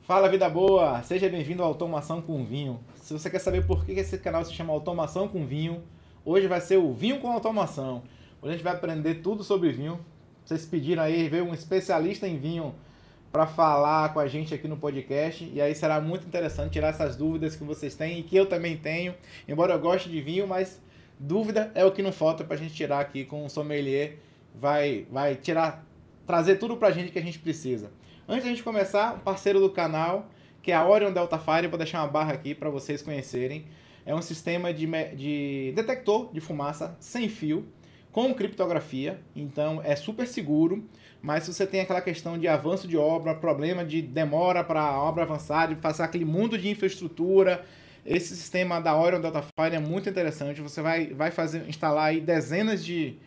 Fala, vida boa! Seja bem-vindo ao Automação com Vinho. Se você quer saber por que esse canal se chama Automação com Vinho, hoje vai ser o Vinho com Automação. Hoje a gente vai aprender tudo sobre vinho. Vocês pediram aí, veio um especialista em vinho para falar com a gente aqui no podcast. E aí será muito interessante tirar essas dúvidas que vocês têm e que eu também tenho. Embora eu goste de vinho, mas dúvida é o que não falta para a gente tirar aqui com o sommelier. Vai trazer tudo para a gente que a gente precisa. Antes da gente começar, um parceiro do canal, que é a Orion Delta Fire, eu vou deixar uma barra aqui para vocês conhecerem. É um sistema de detector de fumaça sem fio, com criptografia, então é super seguro, mas se você tem aquela questão de avanço de obra, problema de demora para a obra avançar, de passar aquele mundo de infraestrutura, esse sistema da Orion Delta Fire é muito interessante. Você vai instalar aí dezenas de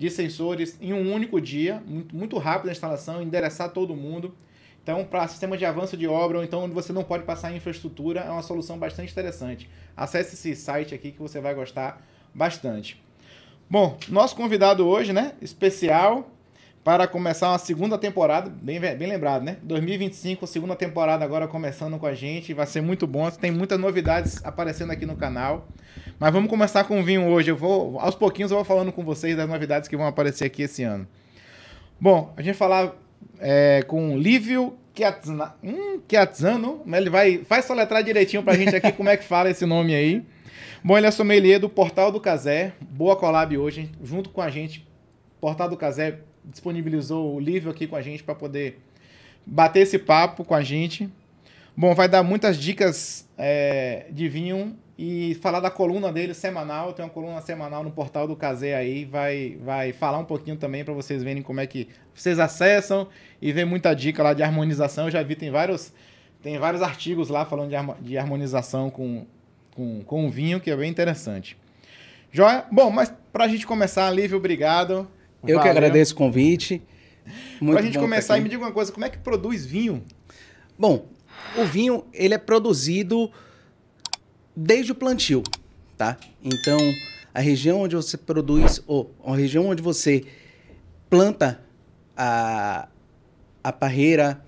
sensores em um único dia, muito rápido a instalação, endereçar todo mundo. Então, para sistema de avanço de obra, ou então onde você não pode passar em infraestrutura, é uma solução bastante interessante. Acesse esse site aqui que você vai gostar bastante. Bom, nosso convidado hoje, né, especial, para começar uma segunda temporada, bem lembrado, né? 2025, segunda temporada agora começando com a gente, vai ser muito bom, tem muitas novidades aparecendo aqui no canal. Mas vamos começar com o vinho hoje, aos pouquinhos eu vou falando com vocês das novidades que vão aparecer aqui esse ano. Bom, a gente vai falar com Lívio Chiazzano, ele faz soletrar direitinho pra gente aqui como é que fala esse nome aí. Bom, ele é sommelier do Portal do Casé, boa collab hoje, junto com a gente. Portal do Casé disponibilizou o Lívio aqui com a gente para poder bater esse papo com a gente. Bom, vai dar muitas dicas de vinho e falar da coluna dele semanal. Tem uma coluna semanal no Portal do Casé aí, vai falar um pouquinho também para vocês verem como é que vocês acessam e ver muita dica lá de harmonização. Eu já vi, tem vários artigos lá falando de harmonização com vinho, que é bem interessante. Joia? Bom, mas pra gente começar, Lívio, obrigado. Eu que agradeço o convite. Pra gente começar, me diga uma coisa, como é que produz vinho? Bom, o vinho, ele é produzido desde o plantio, tá? Então, a região onde você produz, ou a região onde você planta a parreira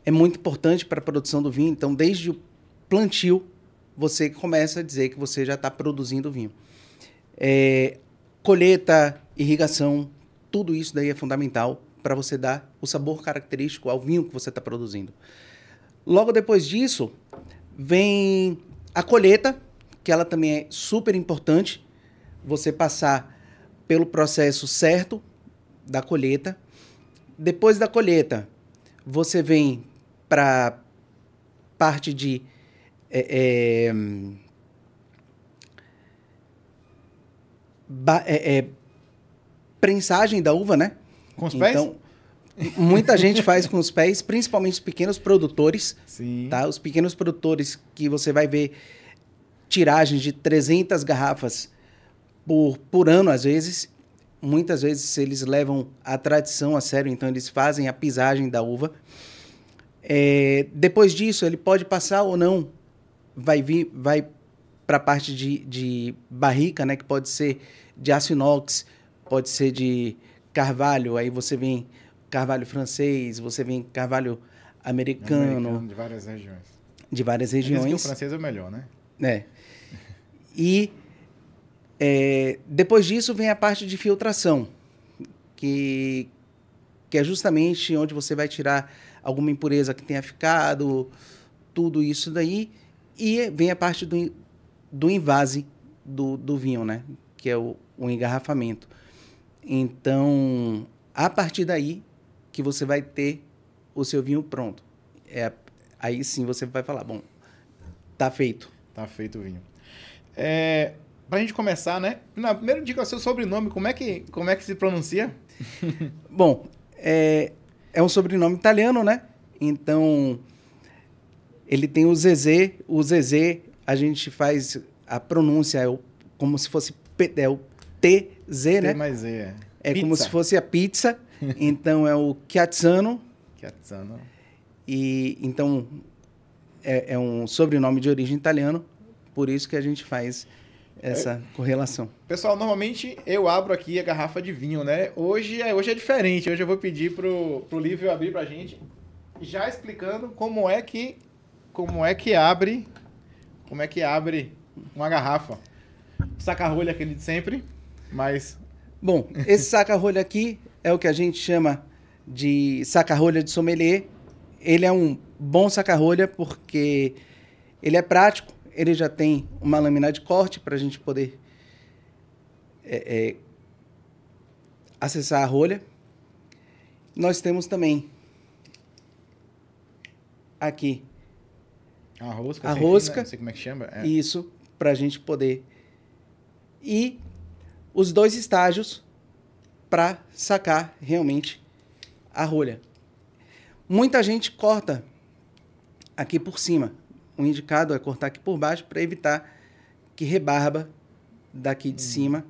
é muito importante para a produção do vinho. Então, desde o plantio, você começa a dizer que você já está produzindo vinho. Colheita, irrigação, tudo isso daí é fundamental para você dar o sabor característico ao vinho que você está produzindo. Logo depois disso, vem a colheita, que ela também é super importante, você passar pelo processo certo da colheita. Depois da colheita, você vem para parte de prensagem da uva, né? Com os pés? Então, muita gente faz com os pés, principalmente os pequenos produtores. Sim. Tá? Os pequenos produtores que você vai ver tiragens de 300 garrafas por ano, às vezes. Muitas vezes eles levam a tradição a sério, então eles fazem a pisagem da uva. Depois disso, ele pode passar ou não, vai para a parte de barrica, né, que pode ser de aço inox, pode ser de carvalho, aí você vem carvalho francês, você vem carvalho americano. De várias regiões. De várias regiões. Diz que o francês é o melhor, né? E depois disso vem a parte de filtração, que é justamente onde você vai tirar alguma impureza que tenha ficado, tudo isso daí. E vem a parte do envase do vinho, né? Que é o engarrafamento. Então, a partir daí que você vai ter o seu vinho pronto. Aí sim você vai falar, bom, tá feito. Tá feito o vinho. Pra gente começar, né? Primeiro diga o seu sobrenome, como é que se pronuncia? Bom, é um sobrenome italiano, né? Então, ele tem o Zezé. O Zezé, a gente faz a pronúncia como se fosse o TZ, né? T mais Z, É como se fosse a pizza. Então, é o Chiazzano. Chiazzano. E, então, é um sobrenome de origem italiano. Por isso que a gente faz essa correlação. Pessoal, normalmente eu abro aqui a garrafa de vinho, né? Hoje é diferente. Hoje eu vou pedir pro Lívio abrir pra gente. já explicando como é que abre uma garrafa. Saca-rolha aquele de sempre, mas... Bom, esse saca-rolha aqui é o que a gente chama de saca-rolha de sommelier. Ele é um bom saca-rolha porque ele é prático, ele já tem uma lâmina de corte para a gente poder acessar a rolha. Nós temos também aqui a rosca. A rosca. Fim, né? Não sei como é que chama. É. Isso, para a gente poder... E os 2 estágios para sacar realmente a rolha. Muita gente corta aqui por cima. O indicado é cortar aqui por baixo para evitar que rebarba daqui de cima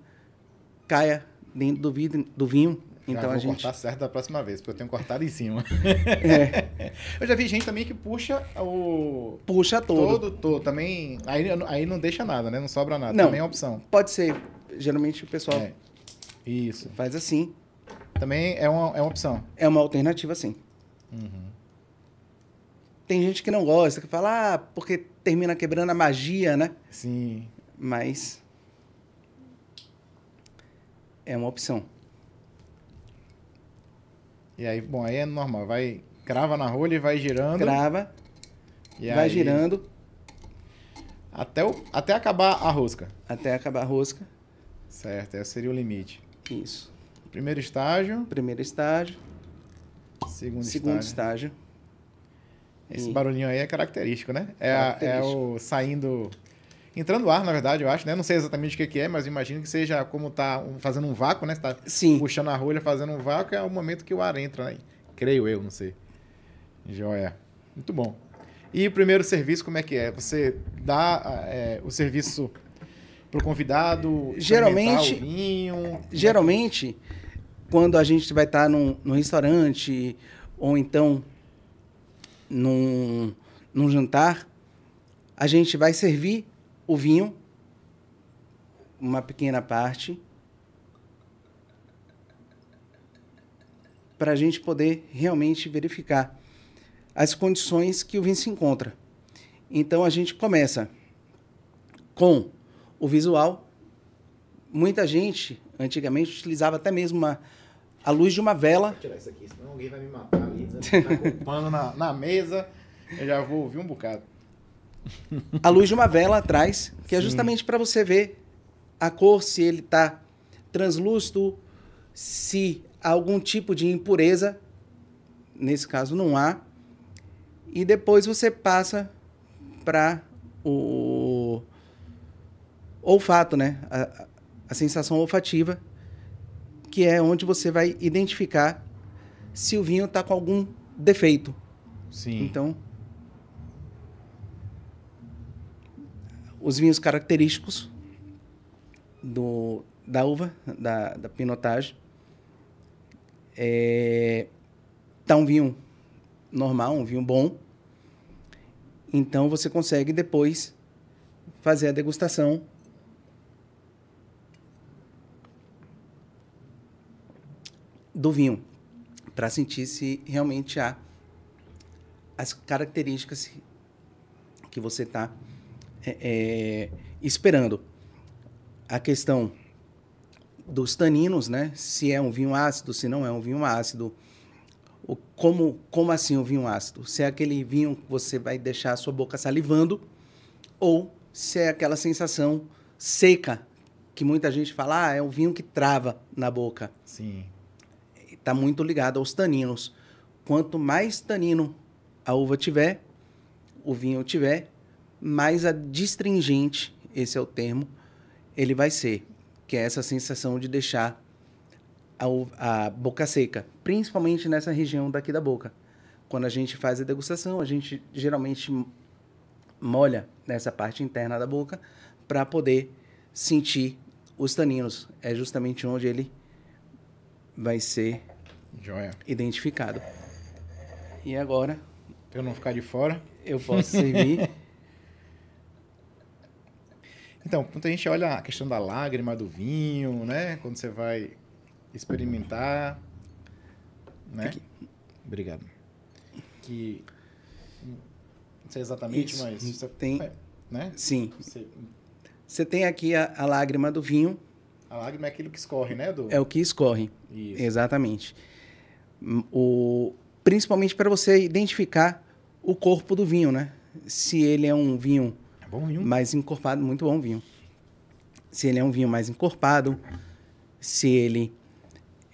caia dentro do vinho. Então vou cortar certo da próxima vez, porque eu tenho cortado em cima. Eu já vi gente também que puxa o... Puxa todo. Todo. Também, aí não deixa nada, né? Não sobra nada. Não, também é uma opção. Pode ser. Geralmente o pessoal Isso. faz assim. Também é uma opção. É uma alternativa, sim. Uhum. Tem gente que não gosta, que fala, porque termina quebrando a magia, né? Sim. Mas é uma opção. E aí, bom, aí é normal. Crava na rolha e vai girando. Crava, e vai aí, girando. Até acabar a rosca. Até acabar a rosca. Certo, esse seria o limite. Isso. Primeiro estágio. Primeiro estágio. Segundo estágio. Esse barulhinho aí é característico, né? É o saindo... Entrando ar, na verdade, eu acho, né? Não sei exatamente o que é, mas imagino que seja como tá fazendo um vácuo, né? Você tá puxando a rolha, fazendo um vácuo, é o momento que o ar entra, né? Creio eu, não sei. Joia. Muito bom. E o primeiro serviço, como é que é? Você dá o serviço pro convidado, geralmente, o vinho? Geralmente, quando a gente vai estar num restaurante ou então num jantar, a gente vai servir o vinho, uma pequena parte, para a gente poder realmente verificar as condições que o vinho se encontra. Então, a gente começa com o visual. Muita gente, antigamente, utilizava até mesmo a luz de uma vela. Vou tirar isso aqui, senão alguém vai me matar ali. Tá com o pano na mesa, eu já vou ouvir um bocado. A luz de uma vela atrás, que é justamente para você ver a cor, se ele está translúcido, se há algum tipo de impureza. Nesse caso, não há. E depois você passa para o olfato, né? A sensação olfativa, que é onde você vai identificar se o vinho está com algum defeito. Sim. Então, os vinhos característicos da uva, da Pinotage, tá um vinho normal, um vinho bom. Então, você consegue depois fazer a degustação do vinho, para sentir se realmente há as características que você está esperando. A questão dos taninos, né? Se é um vinho ácido, se não é um vinho ácido. Como assim um vinho ácido? Se é aquele vinho que você vai deixar a sua boca salivando, ou se é aquela sensação seca, que muita gente fala, é um vinho que trava na boca. Sim. Está muito ligado aos taninos. Quanto mais tanino a uva tiver, o vinho tiver, mais adstringente, esse é o termo, ele vai ser. Que é essa sensação de deixar a boca seca, principalmente nessa região daqui da boca. Quando a gente faz a degustação, a gente geralmente molha nessa parte interna da boca para poder sentir os taninos. É justamente onde ele vai ser identificado. E agora, para eu não ficar de fora, eu posso servir. Então, quando a gente olha a questão da lágrima do vinho, né? Quando você vai experimentar, né? Aqui. Obrigado. que... Não sei exatamente, Isso, mas... Você, tem, né? sim. Você tem aqui a lágrima do vinho. A lágrima é aquilo que escorre, né? É o que escorre. Isso. Exatamente. Principalmente para você identificar o corpo do vinho, né? Se ele é um vinho, bom vinho mais encorpado, muito bom vinho. Se ele é um vinho mais encorpado, se ele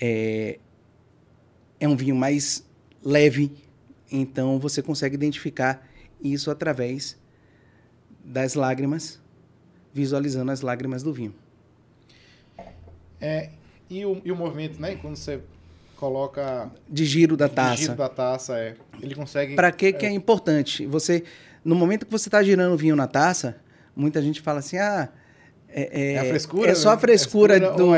é um vinho mais leve, então você consegue identificar isso através das lágrimas, visualizando as lágrimas do vinho. E o movimento, né? Quando você coloca... De giro da taça. De giro da taça, ele consegue... Para que é importante? No momento que você está girando o vinho na taça, muita gente fala assim, é a frescura? É só a frescura do...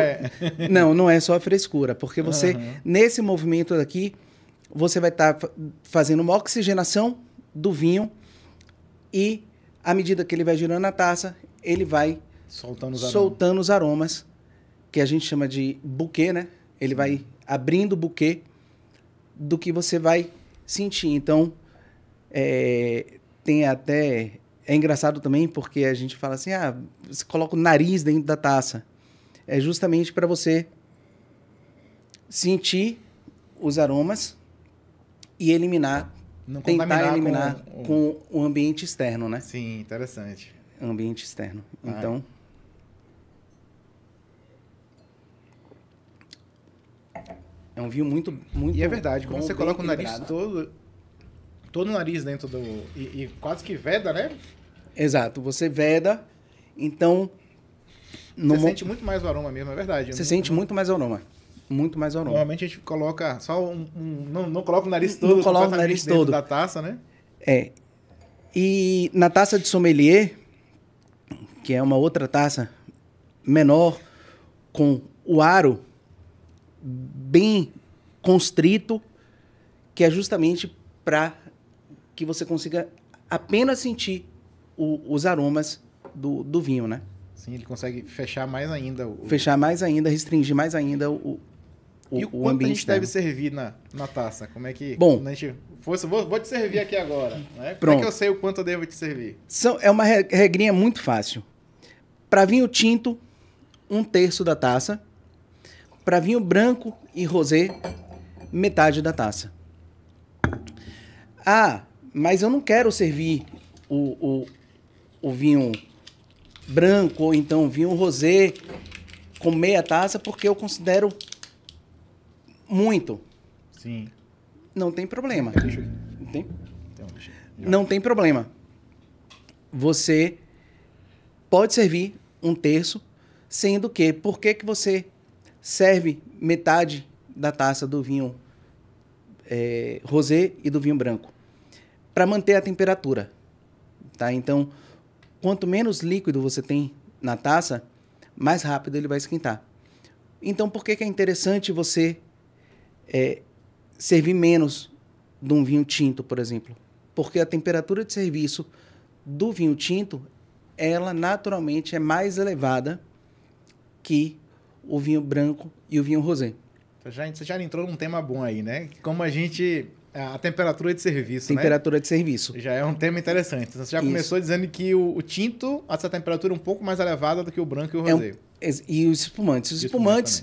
Não, não é só a frescura, porque você, nesse movimento aqui, você vai estar fazendo uma oxigenação do vinho e, à medida que ele vai girando na taça, ele vai soltando os aromas, que a gente chama de buquê, né? Ele vai abrindo o buquê do que você vai sentir. Então, tem até... É engraçado também porque a gente fala assim, você coloca o nariz dentro da taça. É justamente para você sentir os aromas e tentar eliminar com o ambiente externo, né? Sim, interessante. Ambiente externo. Então... É um vinho muito E é verdade, quando bom, você coloca o nariz equilibrado. todo o nariz dentro do... E quase que veda, né? Exato, você veda, então... Você sente muito mais o aroma mesmo, é verdade. Você sente muito mais aroma. Muito mais aroma. Normalmente a gente coloca só não coloca o nariz todo. Não coloca o nariz todo. Da taça, né? E na taça de sommelier, que é uma outra taça menor, com o aro bem constrito, que é justamente para que você consiga apenas sentir os aromas do vinho, né? Sim, ele consegue fechar mais ainda. Fechar mais ainda, restringir mais ainda o quanto ambiente a gente deve servir na taça? Como é que... Bom... A gente vou te servir aqui agora. Né? Pronto. Como é que eu sei o quanto eu devo te servir? É uma regrinha muito fácil. Para vinho tinto, 1/3 da taça. Para vinho branco e rosé, metade da taça. Mas eu não quero servir o vinho branco ou então vinho rosé com meia taça porque eu considero muito. Sim. Não tem problema. Não Não tem problema. Você pode servir 1/3, sendo que, por que você serve metade da taça do vinho rosé e do vinho branco? Para manter a temperatura. Tá? Então, quanto menos líquido você tem na taça, mais rápido ele vai esquentar. Então, por que é interessante você servir menos de um vinho tinto, por exemplo? Porque a temperatura de serviço do vinho tinto, ela naturalmente é mais elevada que o vinho branco e o vinho rosé. Você já entrou num tema bom aí, né? Como a gente... A temperatura de serviço, Temperatura de serviço. Já é um tema interessante. Você já começou dizendo que o tinto, essa temperatura é um pouco mais elevada do que o branco e o rosé. E os espumantes. Os espumantes,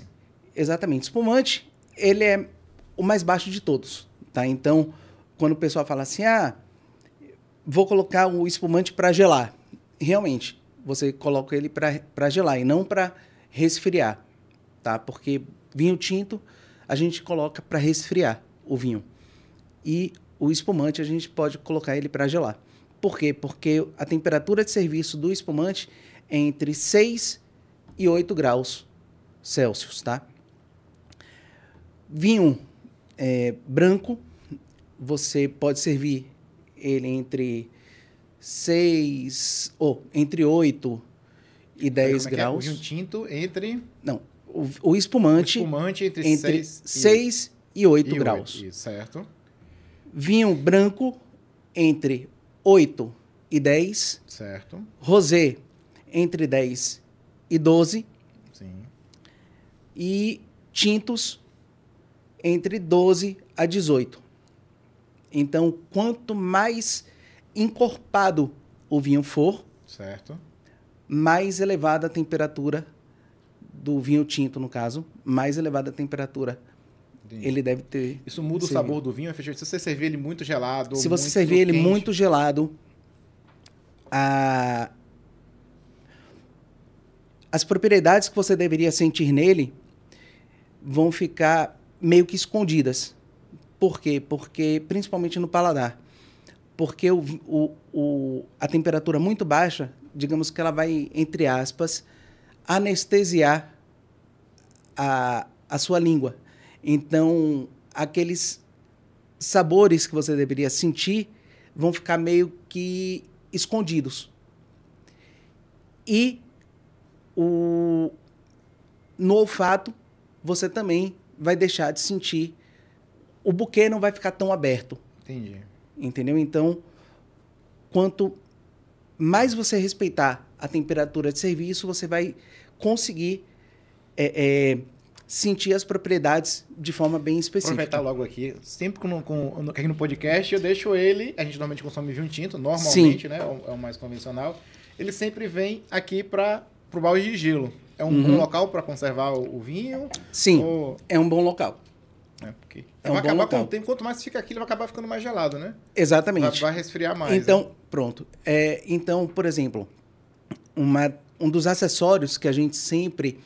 exatamente. O espumante, ele é o mais baixo de todos. Tá? Então, quando o pessoal fala assim, vou colocar o espumante para gelar. Realmente, você coloca ele para gelar e não para resfriar. Tá? Porque vinho tinto, a gente coloca para resfriar o vinho. E o espumante a gente pode colocar ele para gelar. Por quê? Porque a temperatura de serviço do espumante é entre 6 e 8 graus Celsius, tá? Vinho branco, você pode servir ele entre 8 e 10 graus. O vinho tinto entre... Não, o espumante entre 6 e 8 graus. Isso, certo. Vinho branco entre 8 e 10. Certo. Rosé entre 10 e 12. Sim. E tintos entre 12 a 18. Então, quanto mais encorpado o vinho for, certo, mais elevada a temperatura do vinho tinto, no caso, mais elevada a temperatura ele deve ter. Isso muda o sabor do vinho? Se você servir ele muito gelado, se você muito servir ele quente, muito gelado, as propriedades que você deveria sentir nele vão ficar meio que escondidas. Por quê? Porque, principalmente no paladar. Porque a temperatura muito baixa, digamos que ela vai, entre aspas, anestesiar a sua língua. Então, aqueles sabores que você deveria sentir vão ficar meio que escondidos. E no olfato, você também vai deixar de sentir. O buquê não vai ficar tão aberto. Entendi. Entendeu? Então, quanto mais você respeitar a temperatura de serviço, você vai conseguir sentir as propriedades de forma bem específica. Aproveitar logo aqui. Sempre aqui no podcast, eu deixo ele... A gente normalmente consome vinho tinto, normalmente, sim, né? É o mais convencional. Ele sempre vem aqui para o balde de gelo. É um bom local para conservar o vinho? Sim, é um bom local. Porque vai acabar com o tempo, quanto mais fica aqui, ele vai acabar ficando mais gelado, né? Exatamente. Vai resfriar mais. Então, né? Pronto. Então, por exemplo, um dos acessórios que a gente sempre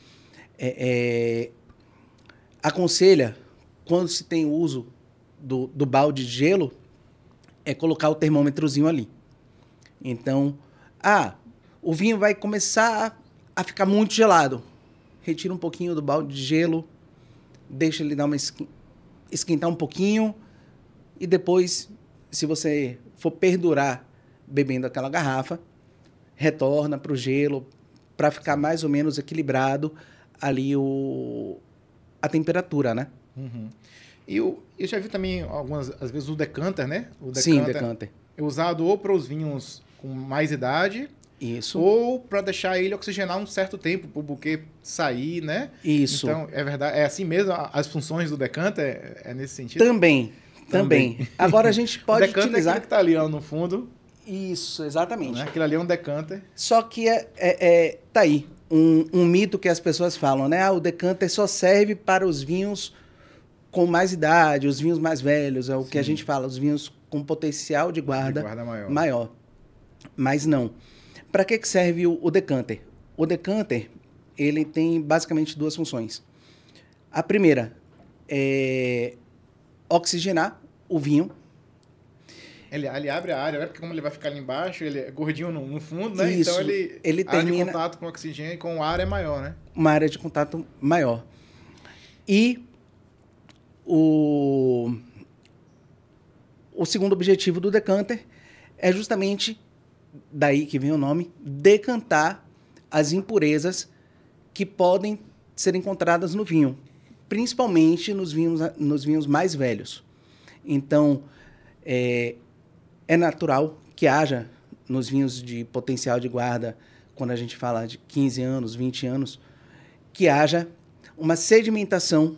aconselha quando se tem uso do balde de gelo é colocar o termômetrozinho ali. Então, o vinho vai começar a ficar muito gelado. Retira um pouquinho do balde de gelo, deixa ele dar uma esquentar um pouquinho e depois, se você for perdurar bebendo aquela garrafa, retorna para o gelo para ficar mais ou menos equilibrado ali a temperatura, né? Uhum. E eu já vi também às vezes o decanter, né? Sim, decanter. É usado ou para os vinhos com mais idade, isso, ou para deixar ele oxigenar um certo tempo para o buquê sair, né? Isso. Então, é verdade, é assim mesmo as funções do decanter é nesse sentido? Também. Agora a gente pode utilizar... O decanter é aquele que está ali ó, no fundo. Isso, exatamente. Né? Aquilo ali é um decanter. Só que tá aí um mito que as pessoas falam, né? O decanter só serve para os vinhos com mais idade, os vinhos mais velhos, é o Sim. que a gente fala, os vinhos com potencial de guarda maior. Mas não. Para que serve o decanter? O decanter, ele tem basicamente duas funções. A primeira é oxigenar o vinho. Ele abre a área, né? Porque como ele vai ficar ali embaixo, ele é gordinho no fundo, né? Isso, então ele a área termina... de contato com o oxigênio e com o ar é maior, né? Uma área de contato maior. E o segundo objetivo do decanter é justamente, daí que vem o nome, decantar as impurezas que podem ser encontradas no vinho, principalmente nos vinhos mais velhos. Então, é natural que haja nos vinhos de potencial de guarda, quando a gente fala de 15 anos, 20 anos, que haja uma sedimentação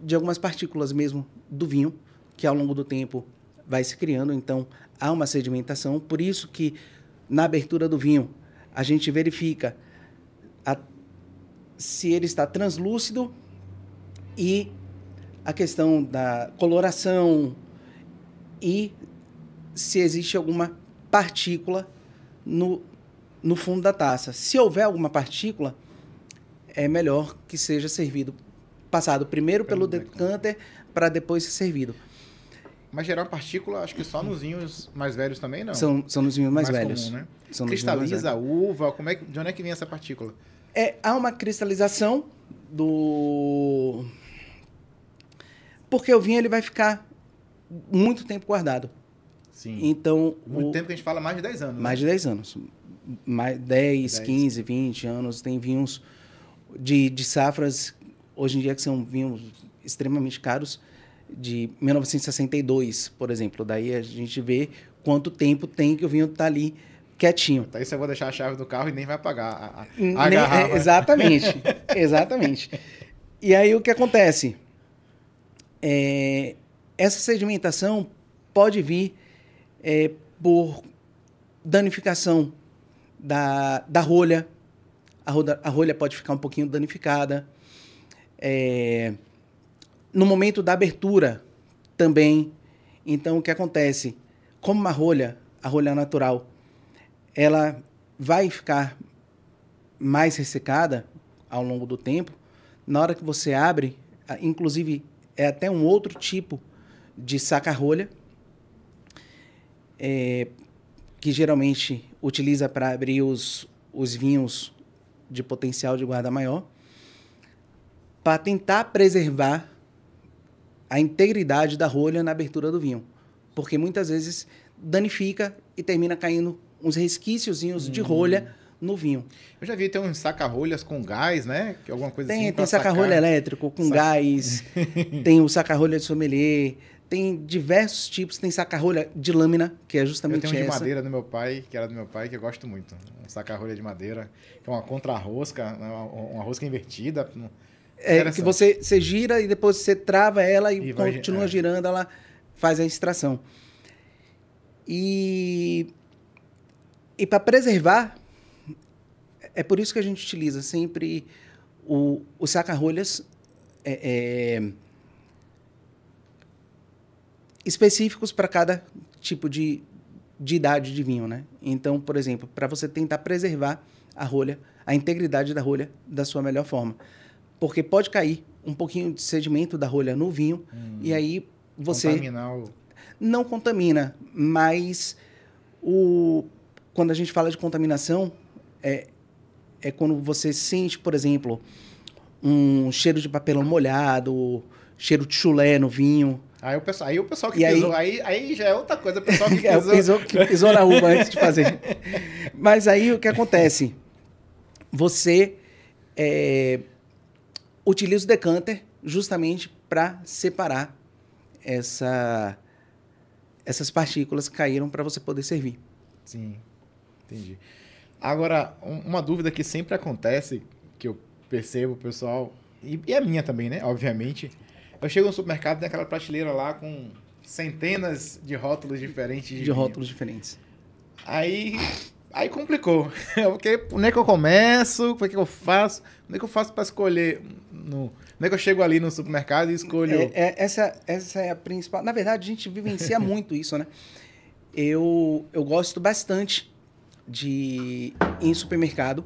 de algumas partículas mesmo do vinho, que ao longo do tempo vai se criando. Então, há uma sedimentação. Por isso que, na abertura do vinho, a gente verifica se ele está translúcido e a questão da coloração e se existe alguma partícula no fundo da taça. Se houver alguma partícula, é melhor que seja passado primeiro pelo decanter para depois ser servido. Mas gerar partícula, acho que só nos vinhos mais velhos também, não? São nos vinhos mais velhos. Comum, né? São cristaliza a uva? De onde é que vem essa partícula? Há uma cristalização porque o vinho ele vai ficar muito tempo guardado. Sim. Então, muito tempo que a gente fala, mais de 10 anos. Mais de 10 anos. 10, 15, 20 anos. Tem vinhos de safras, hoje em dia, que são vinhos extremamente caros, de 1962, por exemplo. Daí a gente vê quanto tempo tem que o vinho está ali quietinho. Daí você vai deixar a chave do carro e nem vai pagar a garrafa. Exatamente. E aí o que acontece? Essa sedimentação pode vir por danificação da rolha. A rolha pode ficar um pouquinho danificada. No momento da abertura também. Então, o que acontece? Como a rolha natural, ela vai ficar mais ressecada ao longo do tempo, na hora que você abre, inclusive é até um outro tipo de saca-rolha, que geralmente utiliza para abrir os vinhos de potencial de guarda maior, para tentar preservar a integridade da rolha na abertura do vinho. Porque muitas vezes danifica e termina caindo uns resquíciozinhos de rolha no vinho. Eu já vi ter uns saca-rolhas com gás, né? Alguma coisa assim. Tem saca-rolha elétrico com gás, tem o saca-rolha de sommelier, tem diversos tipos, tem saca-rolha de lâmina, que é justamente essa. Eu tenho um de madeira do meu pai, que era do meu pai, que eu gosto muito. Um saca-rolha de madeira, que é uma contra-rosca, uma rosca invertida. Que você gira e depois você trava ela e continua girando, ela faz a extração. E para preservar, é por isso que a gente utiliza sempre os saca-rolhas específicos para cada tipo de idade de vinho, né? Então, por exemplo, para você tentar preservar a rolha, a integridade da rolha da sua melhor forma. Porque pode cair um pouquinho de sedimento da rolha no vinho e aí você... Contaminar Não contamina, mas quando a gente fala de contaminação, é quando você sente, por exemplo, um cheiro de papelão molhado, cheiro de chulé no vinho. Aí o pessoal que pisou, aí já é outra coisa, o pessoal que pisou. que pisou na uva antes de fazer. Mas aí o que acontece? Você utiliza o decanter justamente para separar essas partículas que caíram para você poder servir. Sim, entendi. Agora, uma dúvida que sempre acontece, que eu percebo, pessoal, e é minha também, né? Obviamente. Eu chego no supermercado, tem aquela prateleira lá com centenas de rótulos diferentes. De rótulos diferentes. Aí complicou. Porque onde é que eu começo? Como é que eu faço? Onde é que eu faço para escolher? Onde é que eu chego ali no supermercado e escolho? Essa é a principal... Na verdade, a gente vivencia muito isso, né? Eu gosto bastante de ir em supermercado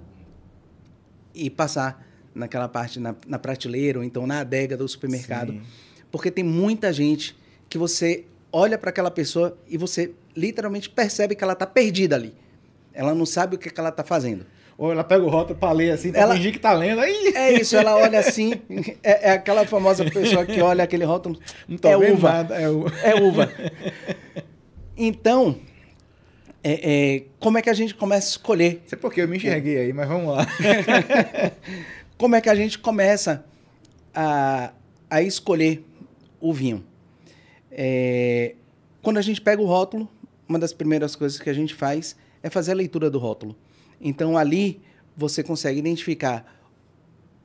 e passar naquela parte, na prateleira ou então na adega do supermercado. Sim. Porque tem muita gente que você olha para aquela pessoa e você literalmente percebe que ela está perdida ali. Ela não sabe o que ela está fazendo. Ou ela pega o rótulo para ler assim, para fingir que está lendo. Aí... É isso, ela olha assim, é aquela famosa pessoa que olha aquele rótulo, não tô vendo nada, é uva. Então, como é que a gente começa a escolher? Não sei porque eu me enxerguei aí, mas vamos lá. Como é que a gente começa a escolher o vinho? Quando a gente pega o rótulo, uma das primeiras coisas que a gente faz é fazer a leitura do rótulo. Então, ali, você consegue identificar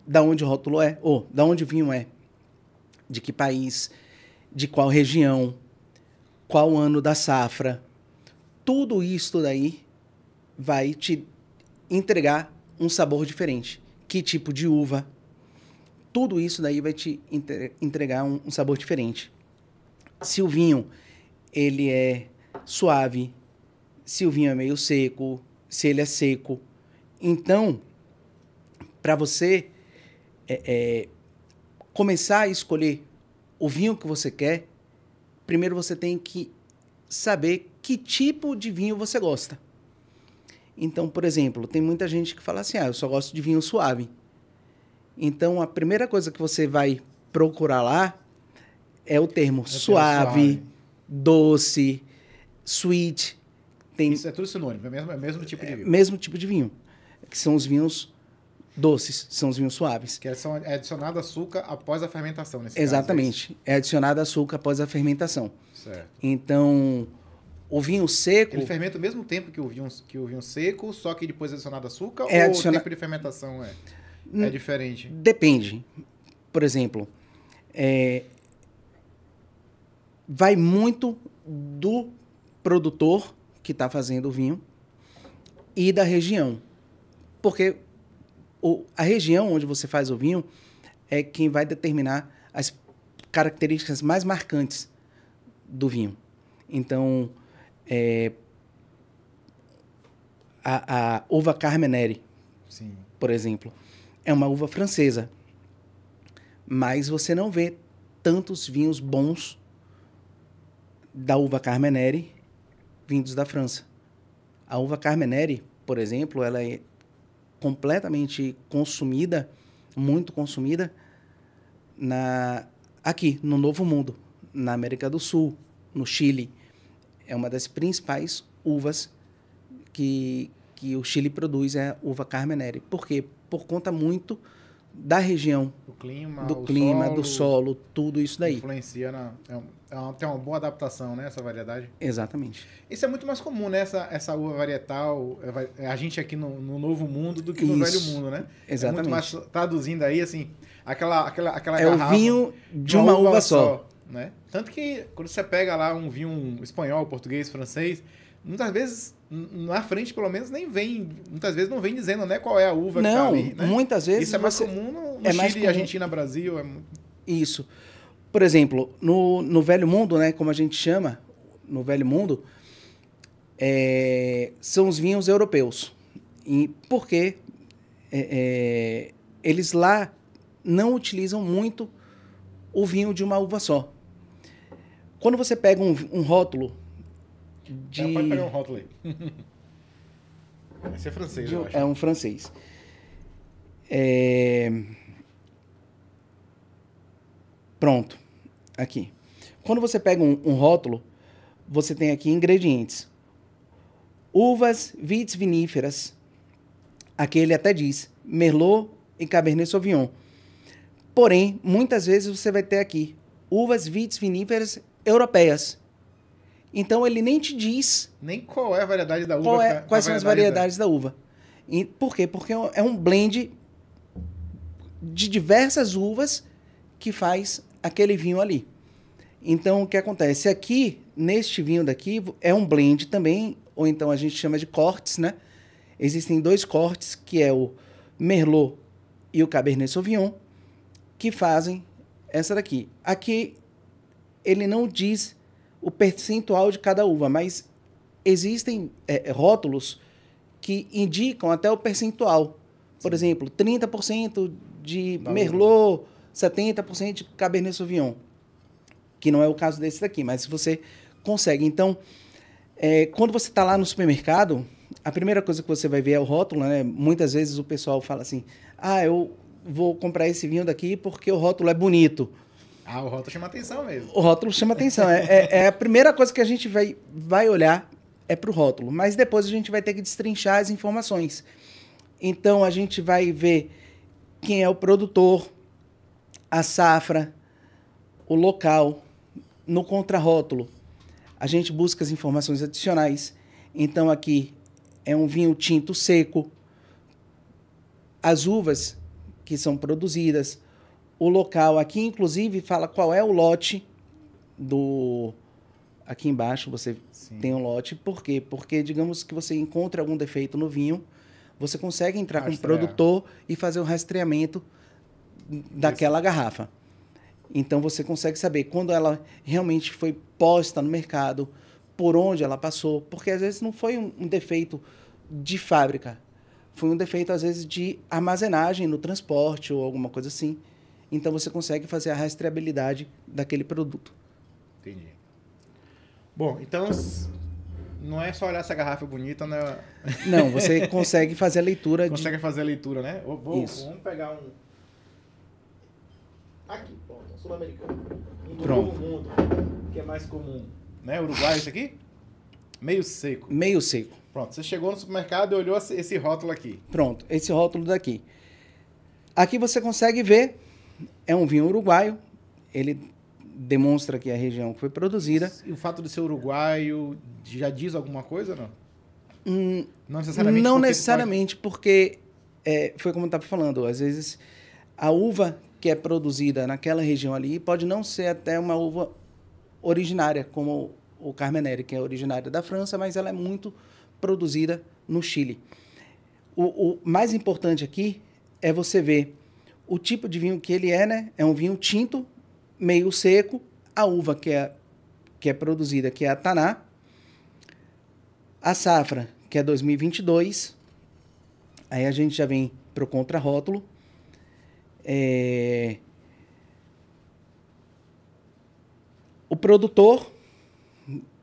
da onde o rótulo é, ou da onde o vinho é, de que país, de qual região, qual ano da safra. Tudo isso daí vai te entregar um sabor diferente. Que tipo de uva. Tudo isso daí vai te entregar um sabor diferente. Se o vinho ele é suave, se o vinho é meio seco, se ele é seco. Então, para você começar a escolher o vinho que você quer, primeiro você tem que saber que tipo de vinho você gosta. Então, por exemplo, tem muita gente que fala assim, eu só gosto de vinho suave. Então, a primeira coisa que você vai procurar lá é o termo suave, doce, sweet. Isso é tudo sinônimo, é mesmo tipo de vinho. Mesmo tipo de vinho, que são os vinhos doces, são os vinhos suaves. Que é adicionado açúcar após a fermentação, nesse Exatamente, caso. É adicionado açúcar após a fermentação. Certo. Então, o vinho seco... Ele fermenta ao mesmo tempo que o vinho seco, só que depois é adicionado açúcar, ou o tempo de fermentação é diferente? Depende. Por exemplo, vai muito do produtor que está fazendo o vinho e da região. Porque a região onde você faz o vinho é quem vai determinar as características mais marcantes do vinho. Então, a uva Carmenere, Sim. por exemplo, é uma uva francesa. Mas você não vê tantos vinhos bons da uva Carmenere vindos da França. A uva Carmenere, por exemplo, ela é completamente consumida, muito consumida, aqui, no Novo Mundo, na América do Sul, no Chile. É uma das principais uvas que o Chile produz, é a uva Carmenere. Por quê? Por conta muito da região, do clima, do solo, tudo isso daí. Influencia tem uma boa adaptação, né, essa variedade. Exatamente. Isso é muito mais comum, né, essa uva varietal, a gente aqui no Novo Mundo do que no Velho Mundo, né? Exatamente. É muito mais, traduzindo aí, assim, aquela é garrafa... o vinho de uma uva só. Né? Tanto que quando você pega lá um vinho espanhol, português, francês, muitas vezes, na frente pelo menos, muitas vezes não vem dizendo, né, qual é a uva que tá ali, né? Muitas vezes isso é mais comum no Chile, Argentina, Brasil. Isso. Por exemplo, no Velho Mundo, né, como a gente chama, no Velho Mundo, são os vinhos europeus. Porque eles lá não utilizam muito o vinho de uma uva só. Quando você pega um rótulo pode pegar um rótulo aí. Esse é francês, eu acho. É um francês. Pronto. Aqui. Quando você pega um rótulo, você tem aqui ingredientes. Uvas vitis viníferas. Aqui ele até diz Merlot e Cabernet Sauvignon. Porém, muitas vezes você vai ter aqui uvas vitis viníferas europeias. Então, ele nem te diz... Nem qual é a variedade da uva. Quais são as variedades da uva. Por quê? Porque é um blend de diversas uvas que faz aquele vinho ali. Então, o que acontece? Aqui, neste vinho daqui, é um blend também, ou então a gente chama de cortes, né? Existem 2 cortes, que é o Merlot e o Cabernet Sauvignon, que fazem essa daqui. Aqui, ele não diz o percentual de cada uva, mas existem rótulos que indicam até o percentual. Por exemplo, 30% de Merlot, 70% de Cabernet Sauvignon, que não é o caso desse daqui, mas você consegue. Então, quando você está lá no supermercado, a primeira coisa que você vai ver é o rótulo, né? Muitas vezes o pessoal fala assim, eu vou comprar esse vinho daqui porque o rótulo é bonito. O rótulo chama atenção mesmo. O rótulo chama atenção. É a primeira coisa que a gente vai olhar é para o rótulo. Mas depois a gente vai ter que destrinchar as informações. Então, a gente vai ver quem é o produtor, a safra, o local. No contrarótulo, a gente busca as informações adicionais. Então, aqui é um vinho tinto seco. As uvas que são produzidas, o local. Aqui, inclusive, fala qual é o lote do... Aqui embaixo você tem um lote. Por quê? Porque, digamos que você encontre algum defeito no vinho, você consegue entrar com o produtor e fazer o rastreamento daquela garrafa. Então, você consegue saber quando ela realmente foi posta no mercado, por onde ela passou. Porque, às vezes, não foi um defeito de fábrica. Foi um defeito, às vezes, de armazenagem no transporte ou alguma coisa assim. Então, você consegue fazer a rastreabilidade daquele produto. Entendi. Bom, então, não é só olhar essa garrafa bonita, né? Não, você consegue fazer a leitura. Consegue fazer a leitura, né? Isso. Vamos pegar um... Aqui, pronto, sul-americano. Do Pronto. Novo Mundo, que é mais comum. Né? Uruguai, esse aqui? Meio seco. Meio seco. Pronto, você chegou no supermercado e olhou esse rótulo aqui. Pronto, esse rótulo daqui. Aqui você consegue ver, é um vinho uruguaio, ele demonstra aqui a região que foi produzida. E o fato de ser uruguaio já diz alguma coisa, não? Não necessariamente. Não necessariamente, porque foi como eu estava falando, às vezes a uva que é produzida naquela região ali pode não ser até uma uva originária, como o Carmenère, que é originária da França, mas ela é muito produzida no Chile. O mais importante aqui é você ver o tipo de vinho que ele é, né? É um vinho tinto, meio seco, a uva que é produzida, que é a Taná, a safra, que é 2022, aí a gente já vem para o contrarótulo. O produtor,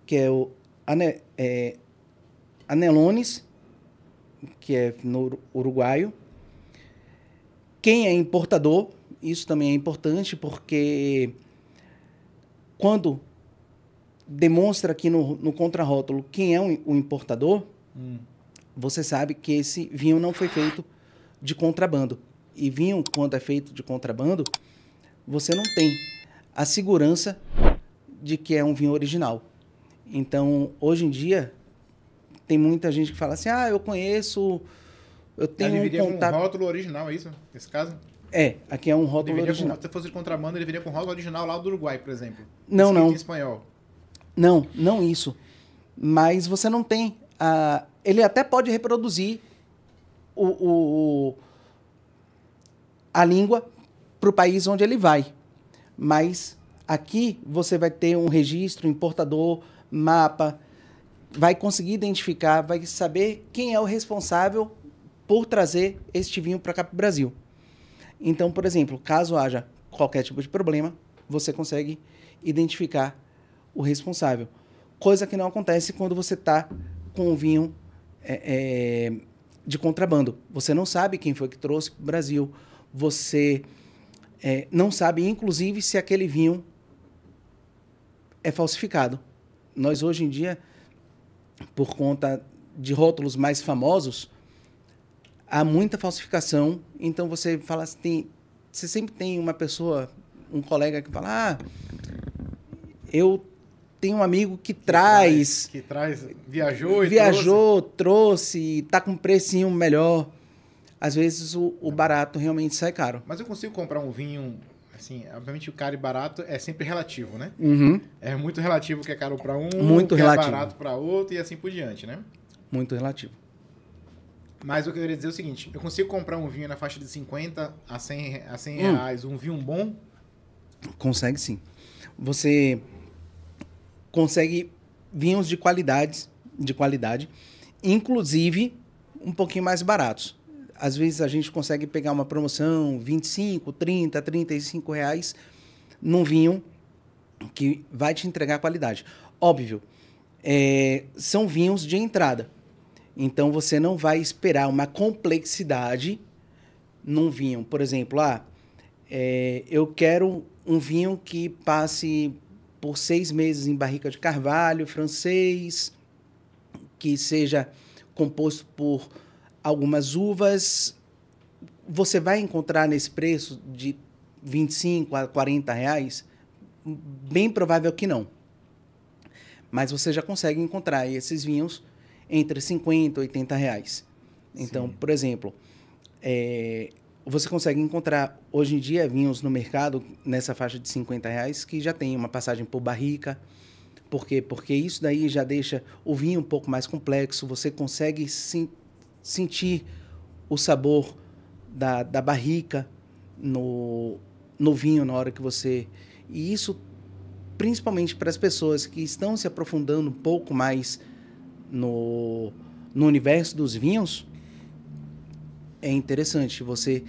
que é o Anelones, que é no uruguaio. Quem é importador, isso também é importante, porque quando demonstra aqui no contrarótulo quem é o importador, você sabe que esse vinho não foi feito de contrabando. E vinho, quando é feito de contrabando, você não tem a segurança de que é um vinho original. Então, hoje em dia, tem muita gente que fala assim, eu conheço, eu tenho ele viria contato... com um rótulo original, é isso? Nesse caso? Aqui é um rótulo original. Se fosse de contrabando, ele viria com rótulo original lá do Uruguai, por exemplo. Não. Em espanhol. Não isso. Mas você não tem... ele até pode reproduzir a língua para o país onde ele vai. Mas aqui você vai ter um registro, importador, mapa, vai conseguir identificar, vai saber quem é o responsável por trazer este vinho para cá para o Brasil. Então, por exemplo, caso haja qualquer tipo de problema, você consegue identificar o responsável. Coisa que não acontece quando você está com um vinho de contrabando. Você não sabe quem foi que trouxe para o Brasil. Você não sabe, inclusive, se aquele vinho é falsificado. Nós, hoje em dia, por conta de rótulos mais famosos, há muita falsificação. Então, você fala assim, você sempre tem uma pessoa, um colega que fala, eu tenho um amigo que traz, viajou, trouxe, está com um precinho melhor. Às vezes, o barato realmente sai caro. Mas eu consigo comprar um vinho... Assim, obviamente o caro e barato é sempre relativo, né? Uhum. É muito relativo o que é caro para um, muito o que relativo. É barato para outro e assim por diante, né? Muito relativo. Mas eu queria dizer o seguinte, eu consigo comprar um vinho na faixa de 50 a 100 reais, um vinho bom? Consegue sim. Você consegue vinhos de qualidade, inclusive um pouquinho mais baratos. Às vezes a gente consegue pegar uma promoção, 25, 30, 35 reais num vinho que vai te entregar qualidade. Óbvio, são vinhos de entrada. Então você não vai esperar uma complexidade num vinho. Por exemplo, eu quero um vinho que passe por 6 meses em barrica de carvalho francês, que seja composto por algumas uvas. Você vai encontrar nesse preço de 25 a 40 reais? Bem provável que não. Mas você já consegue encontrar esses vinhos entre 50 e 80 reais. Então, sim, por exemplo, você consegue encontrar hoje em dia vinhos no mercado nessa faixa de 50 reais que já tem uma passagem por barrica. Por quê? Porque isso daí já deixa o vinho um pouco mais complexo. Você consegue sentir o sabor da barrica no vinho na hora que você... E isso, principalmente para as pessoas que estão se aprofundando um pouco mais no universo dos vinhos, é interessante você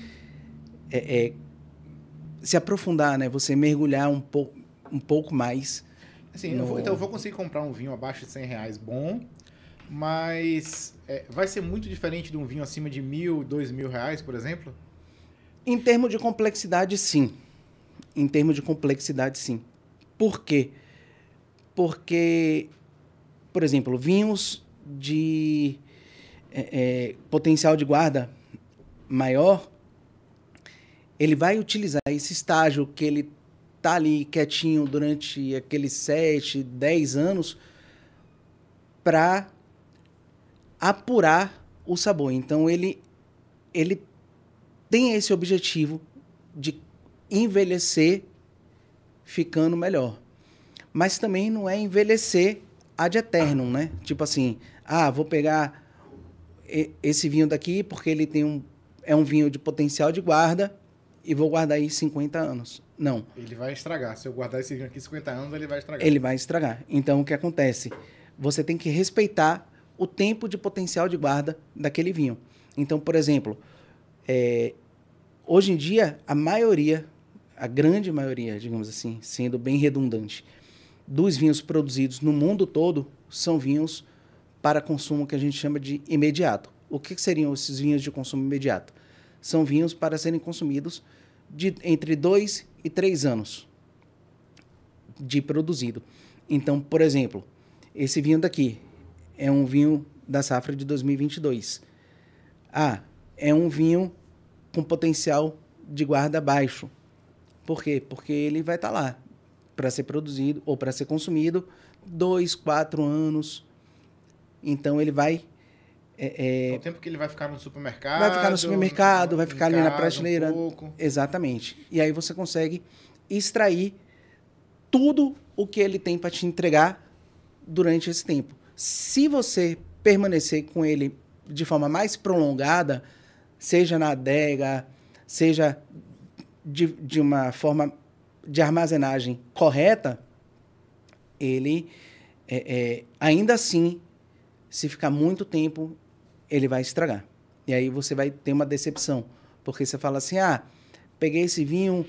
se aprofundar, né? Você mergulhar um pouco mais. Assim, então eu vou conseguir comprar um vinho abaixo de 100 reais bom, mas vai ser muito diferente de um vinho acima de 1.000, 2.000 reais, por exemplo? Em termos de complexidade, sim. Por quê? Porque, por exemplo, vinhos de potencial de guarda maior, ele vai utilizar esse estágio que ele está ali quietinho durante aqueles 7, 10 anos para apurar o sabor. Então, ele tem esse objetivo de envelhecer ficando melhor. mas também não é envelhecer ad eternum, né? Tipo assim, vou pegar esse vinho daqui porque ele é um vinho de potencial de guarda e vou guardar aí 50 anos. Não. Ele vai estragar. Se eu guardar esse vinho aqui 50 anos, ele vai estragar. Ele vai estragar. Então, o que acontece? Você tem que respeitar o tempo de potencial de guarda daquele vinho. Então, por exemplo, hoje em dia, a grande maioria, digamos assim, sendo bem redundante, dos vinhos produzidos no mundo todo são vinhos para consumo que a gente chama de imediato. O que seriam esses vinhos de consumo imediato? São vinhos para serem consumidos entre 2 e 3 anos de produzido. Então, por exemplo, esse vinho daqui é um vinho da safra de 2022. É um vinho com potencial de guarda baixo. Por quê? Porque ele vai estar lá para ser produzido ou para ser consumido 2, 4 anos. Então, ele vai... o tempo que ele vai ficar no supermercado. Vai ficar no supermercado, vai ficar ali na prateleira. pouco. Exatamente. E aí você consegue extrair tudo o que ele tem para te entregar durante esse tempo. Se você permanecer com ele de forma mais prolongada, seja na adega, seja de uma forma de armazenagem correta, ele ainda assim, se ficar muito tempo, ele vai estragar. E aí você vai ter uma decepção. Porque você fala assim, peguei esse vinho,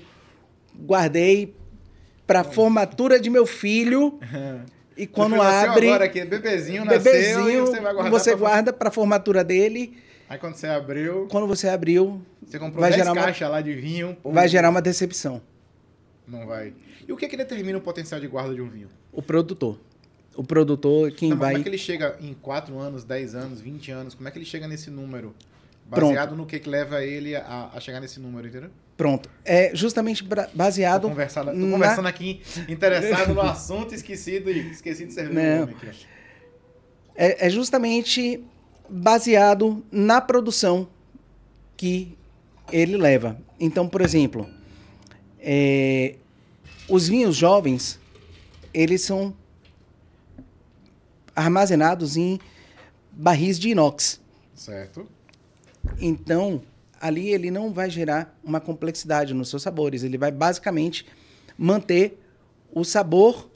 guardei para a formatura de meu filho, e quando abre... Agora aqui, bebezinho nasceu e você vai guardar. Você guarda para a formatura dele. Aí quando você abriu... Você comprou 10 caixas lá de vinho. Vai gerar uma decepção. Não vai. E o que determina o potencial de guarda de um vinho? O produtor. O produtor é quem vai... Como é que ele chega em 4 anos, 10 anos, 20 anos? Como é que ele chega nesse número? Baseado no que leva ele a chegar nesse número, entendeu? Pronto. É justamente baseado... Tô conversando aqui, interessado no assunto, esqueci de servir o nome aqui. É justamente baseado na produção que ele leva. Então, por exemplo, os vinhos jovens, eles são armazenados em barris de inox. Certo. Então, ali ele não vai gerar uma complexidade nos seus sabores. Ele vai basicamente manter o sabor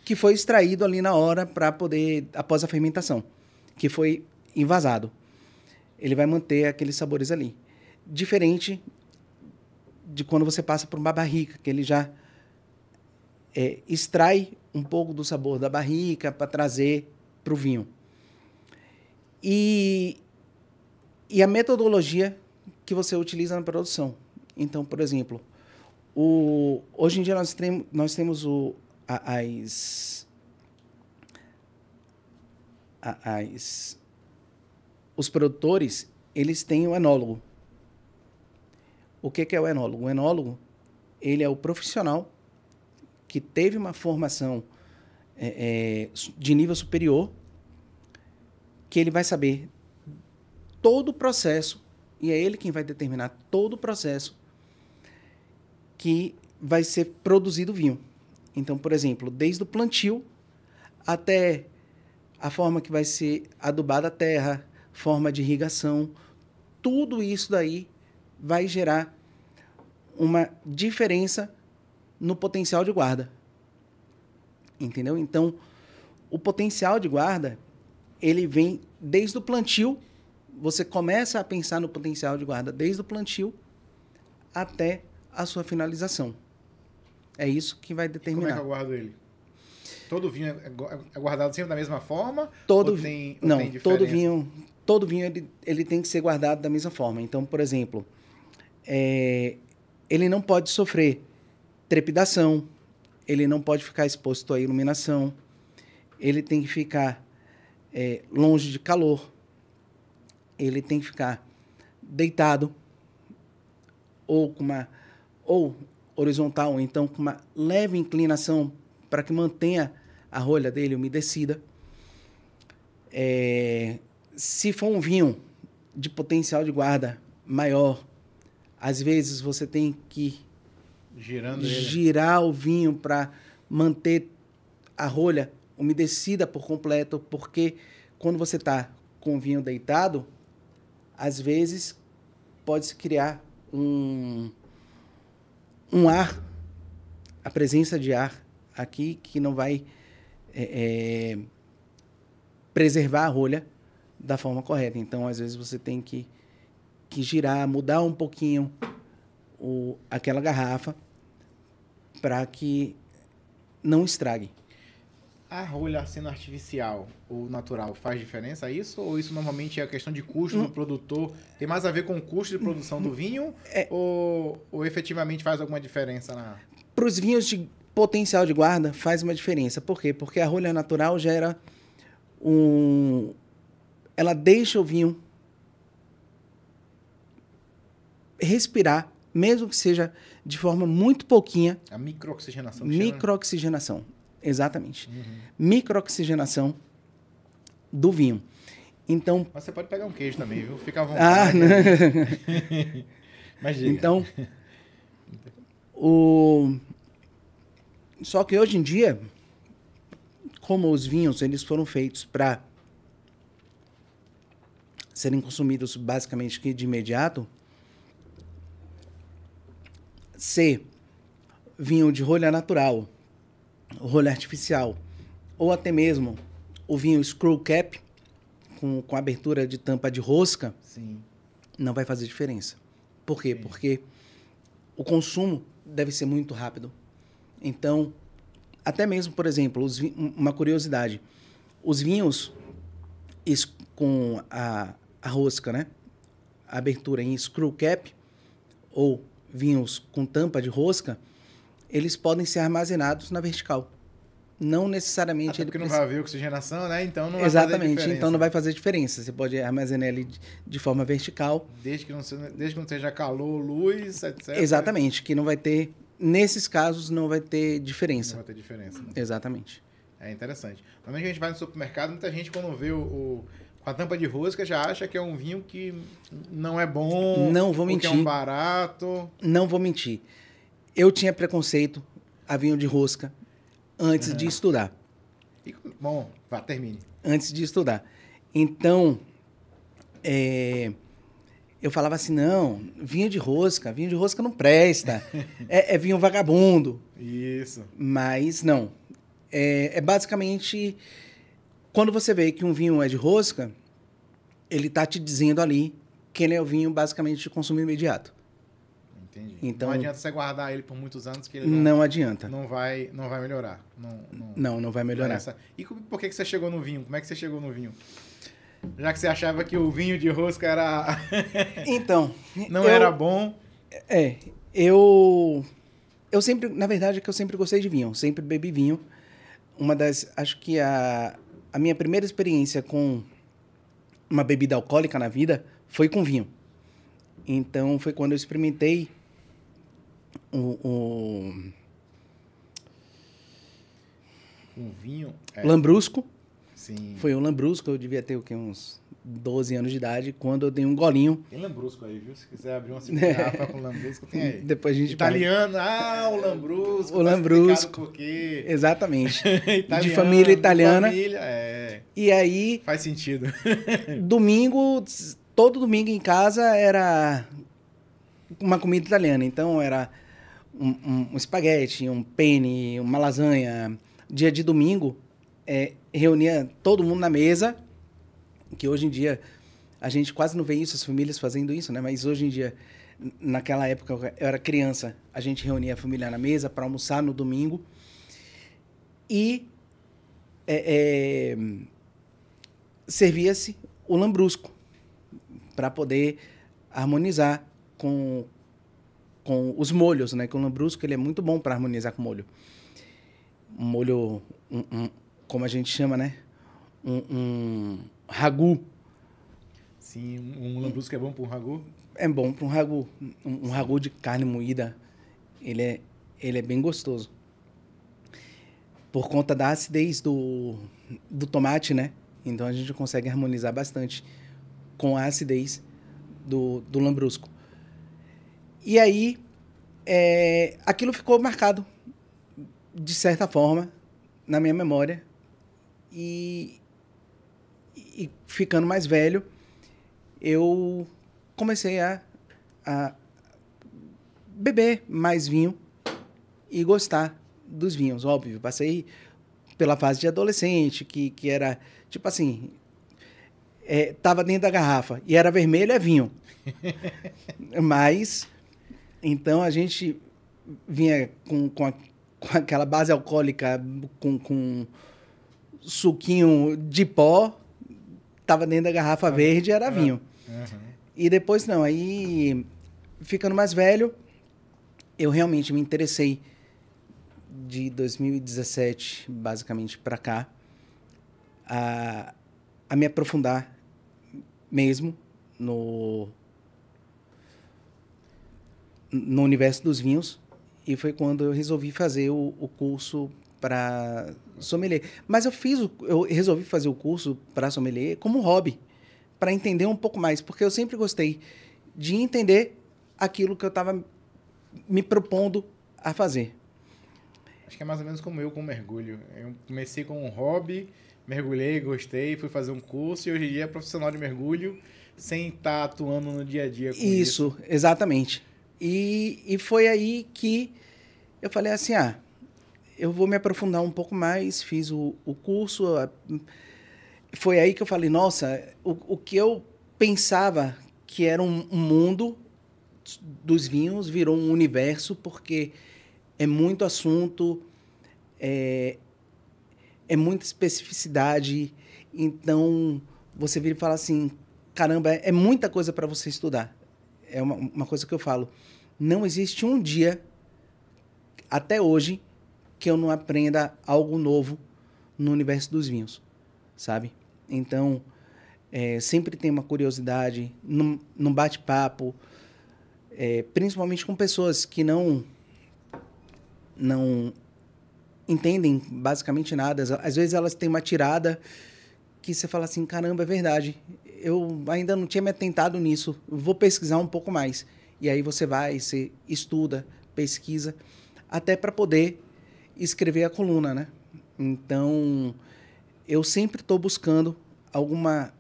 que foi extraído ali na hora para poder, após a fermentação, que foi envasado. Ele vai manter aqueles sabores ali. Diferente de quando você passa por uma barrica, que ele já extrai um pouco do sabor da barrica para trazer para o vinho. E a metodologia que você utiliza na produção. Então, por exemplo, hoje em dia nós temos os produtores, eles têm o enólogo. O que é o enólogo? O enólogo, ele é o profissional que teve uma formação de nível superior, que ele vai saber todo o processo, e é ele quem vai determinar todo o processo que vai ser produzido o vinho. Então, por exemplo, desde o plantio até a forma que vai ser adubada a terra, forma de irrigação, tudo isso daí vai gerar uma diferença no potencial de guarda. Entendeu? Então, o potencial de guarda, ele vem desde o plantio. Você começa a pensar no potencial de guarda desde o plantio até a sua finalização. É isso que vai determinar. Como é que eu guardo ele? Todo vinho é guardado sempre da mesma forma? Todo vinho ele tem que ser guardado da mesma forma. Então, por exemplo, ele não pode sofrer trepidação, ele não pode ficar exposto à iluminação, ele tem que ficar longe de calor, ele tem que ficar deitado ou horizontal, ou então com uma leve inclinação para que mantenha a rolha dele umedecida. Se for um vinho de potencial de guarda maior, às vezes você tem que girar o vinho para manter a rolha umedecida por completo, porque quando você está com o vinho deitado, às vezes pode-se criar um ar, a presença de ar aqui que não vai preservar a rolha da forma correta. Então, às vezes, você tem que girar, mudar um pouquinho aquela garrafa para que não estrague. A rolha sendo artificial ou natural faz diferença isso? Ou isso normalmente é questão de custo do produtor? Tem mais a ver com o custo de produção do vinho? Ou efetivamente faz alguma diferença na... Para os vinhos de potencial de guarda, faz uma diferença. Por quê? Porque a rolha natural gera ela deixa o vinho respirar, mesmo que seja de forma muito pouquinha. A microoxigenação. Microoxigenação, exatamente. Microoxigenação do vinho. Então... Mas você pode pegar um queijo também, viu? Fica à vontade. Mas diga. Então, só que hoje em dia, como os vinhos eles foram feitos para serem consumidos basicamente de imediato, se vinho de rolha natural, rolha artificial, ou até mesmo o vinho screw cap, com abertura de tampa de rosca, sim, não vai fazer diferença. Por quê? Sim. Porque o consumo deve ser muito rápido. Então, até mesmo, por exemplo, uma curiosidade, os vinhos com a rosca, né? A abertura em screw cap, ou vinhos com tampa de rosca, eles podem ser armazenados na vertical. Não necessariamente... Até porque não vai haver oxigenação, né? Então não vai Exatamente, fazer diferença. Então não vai fazer diferença. Você pode armazenar ele de forma vertical. Desde que não seja calor, luz, etc. Exatamente, que não vai ter... Nesses casos não vai ter diferença. Não vai ter diferença. Né? Exatamente. É interessante. Normalmente a gente vai no supermercado, muita gente quando vê com a tampa de rosca já acha que é um vinho que não é bom. Não vou mentir. Que é um barato. Não vou mentir. Eu tinha preconceito a vinho de rosca antes de estudar. Bom, vá, termine. Antes de estudar. Então, eu falava assim, não, vinho de rosca não presta. é vinho vagabundo. Isso. Mas não. Basicamente, quando você vê que um vinho é de rosca, ele está te dizendo ali que ele é o vinho basicamente de consumo imediato. Entendi. Então, não adianta você guardar ele por muitos anos que ele não adianta. Não vai melhorar. Não vai melhorar. E por que você chegou no vinho? Como é que você chegou no vinho? Já que você achava que o vinho de rosca era... Então... não era bom. Eu sempre... Na verdade, é que eu sempre gostei de vinho. Sempre bebi vinho. Acho que a minha primeira experiência com uma bebida alcoólica na vida foi com vinho. Então, foi quando eu experimentei um vinho? Lambrusco. Sim. Foi um Lambrusco, eu devia ter uns 12 anos de idade, quando eu dei um golinho. Tem Lambrusco aí, viu? Se quiser abrir uma segunda garrafa com Lambrusco, tem aí. Depois a gente italiano, o Lambrusco. O Lambrusco. Por quê? Exatamente. Italiano, de família italiana. De família, E aí... Faz sentido. Todo domingo em casa era uma comida italiana. Então, era um espaguete, um penne, uma lasanha. Dia de domingo, reunia todo mundo na mesa, que hoje em dia a gente quase não vê isso, as famílias fazendo isso, né? Mas hoje em dia, naquela época, eu era criança, a gente reunia a família na mesa para almoçar no domingo. E servia-se o Lambrusco, para poder harmonizar com os molhos, né? Que o Lambrusco ele é muito bom para harmonizar com molho. Um molho, como a gente chama, né? Um ragu. Sim, um Lambrusco é bom para um ragu? É bom para um ragu. Um ragu de carne moída, ele é bem gostoso. Por conta da acidez do tomate, né? Então a gente consegue harmonizar bastante com a acidez do Lambrusco. E aí, aquilo ficou marcado de certa forma, na minha memória. E ficando mais velho, eu comecei a beber mais vinho e gostar dos vinhos, óbvio. Passei pela fase de adolescente, que era, tipo assim, tava dentro da garrafa e era vermelho, é vinho. Mas, então, a gente vinha com aquela base alcoólica, com suquinho de pó, tava dentro da garrafa verde, era vinho. Uhum. E depois, não, aí, ficando mais velho, eu realmente me interessei de 2017, basicamente, para cá, a me aprofundar mesmo no universo dos vinhos, e foi quando eu resolvi fazer o curso para sommelier. Mas eu resolvi fazer o curso para sommelier como hobby, para entender um pouco mais, porque eu sempre gostei de entender aquilo que eu estava me propondo a fazer. Acho que é mais ou menos como eu com mergulho. Eu comecei com um hobby, mergulhei, gostei, fui fazer um curso e hoje em dia é profissional de mergulho sem estar atuando no dia a dia com isso. Isso, exatamente. E foi aí que eu falei assim, eu vou me aprofundar um pouco mais, fiz o curso. Foi aí que eu falei, nossa, o que eu pensava que era um mundo dos vinhos virou um universo, porque é muito assunto, é muita especificidade. Então, você vira e fala assim, caramba, é muita coisa para você estudar. É uma coisa que eu falo. Não existe um dia, até hoje, que eu não aprenda algo novo no universo dos vinhos, sabe? Então, sempre tem uma curiosidade, num bate-papo, principalmente com pessoas que não entendem basicamente nada. Às vezes elas têm uma tirada que você fala assim, caramba, é verdade, eu ainda não tinha me atentado nisso, vou pesquisar um pouco mais. E aí você estuda, pesquisa, até para poder escrever a coluna, né? Então, eu sempre estou buscando alguma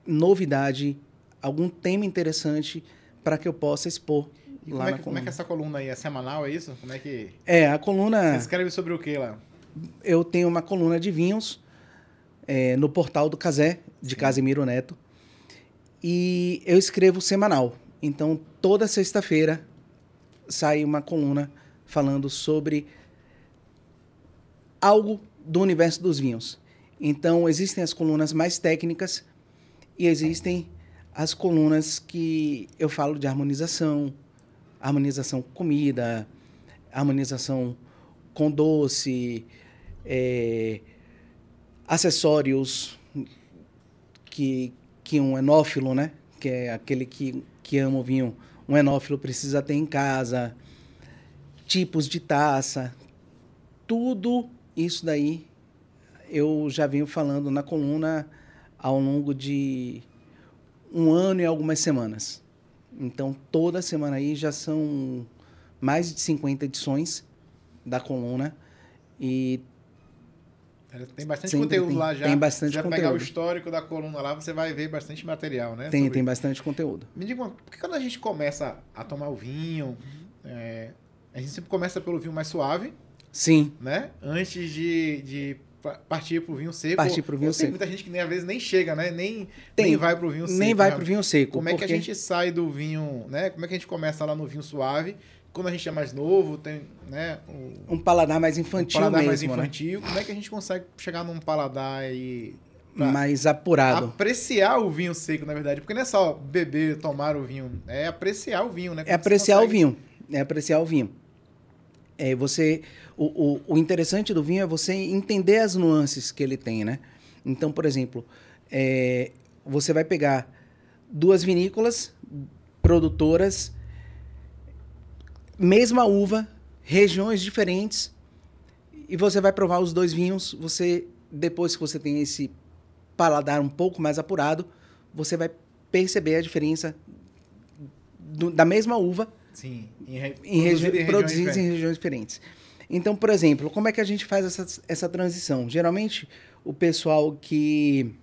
novidade, algum tema interessante para que eu possa expor. E como é que essa coluna aí é semanal, é isso? Como é que... a coluna... Você escreve sobre o que lá? Eu tenho uma coluna de vinhos no portal do Cazé, de Casimiro Neto. E eu escrevo semanal. Então, toda sexta-feira sai uma coluna falando sobre algo do universo dos vinhos. Então, existem as colunas mais técnicas e existem as colunas que eu falo de harmonização com comida, harmonização com doce, acessórios que um enófilo, né? Que é aquele que ama o vinho, um enófilo precisa ter em casa, tipos de taça, tudo isso daí eu já venho falando na coluna ao longo de 1 ano e algumas semanas. Então, toda semana aí já são mais de 50 edições da coluna e tem bastante conteúdo lá já. Tem bastante conteúdo. Se você pegar o histórico da coluna lá, você vai ver bastante material, né? Tem bastante conteúdo. Me diga, por que quando a gente começa a tomar o vinho, a gente sempre começa pelo vinho mais suave? Sim. Né? Antes de partir pro vinho seco. Partir pro vinho seco. Tem muita gente que às vezes nem chega, né? Nem vai pro vinho seco. Nem vai pro vinho seco. Como é que a gente sai do vinho, né? Como é que a gente começa lá no vinho suave? Quando a gente é mais novo, tem, né? Um paladar mais infantil mais infantil. Como é que a gente consegue chegar num paladar aí... mais apurado. Apreciar o vinho seco, na verdade. Porque não é só beber, tomar o vinho. É apreciar o vinho, né? É apreciar o vinho. É apreciar o vinho. O interessante do vinho é você entender as nuances que ele tem, né? Então, por exemplo, você vai pegar 2 vinícolas produtoras, mesma uva, regiões diferentes, e você vai provar os 2 vinhos. Depois que você tem esse paladar um pouco mais apurado, você vai perceber a diferença da mesma uva. Sim, produzidos em regiões diferentes. Então, por exemplo, como é que a gente faz essa transição? Geralmente, o pessoal que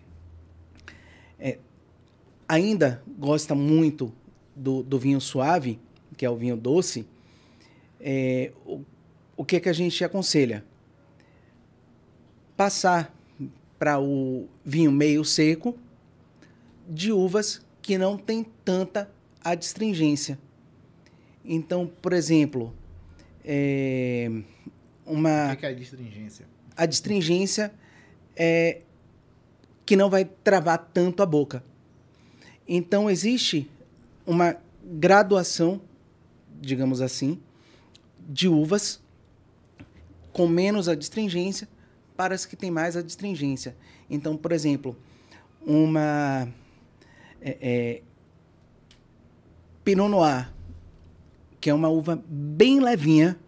ainda gosta muito do vinho suave, que é o vinho doce, o que a gente aconselha? Passar para o vinho meio seco de uvas que não tem tanta adstringência. Então, por exemplo, O que é a adstringência? A adstringência é que não vai travar tanto a boca. Então, existe uma graduação, digamos assim, de uvas com menos adstringência para as que têm mais adstringência. Então, por exemplo, uma Pinot Noir, que é uma uva bem levinha,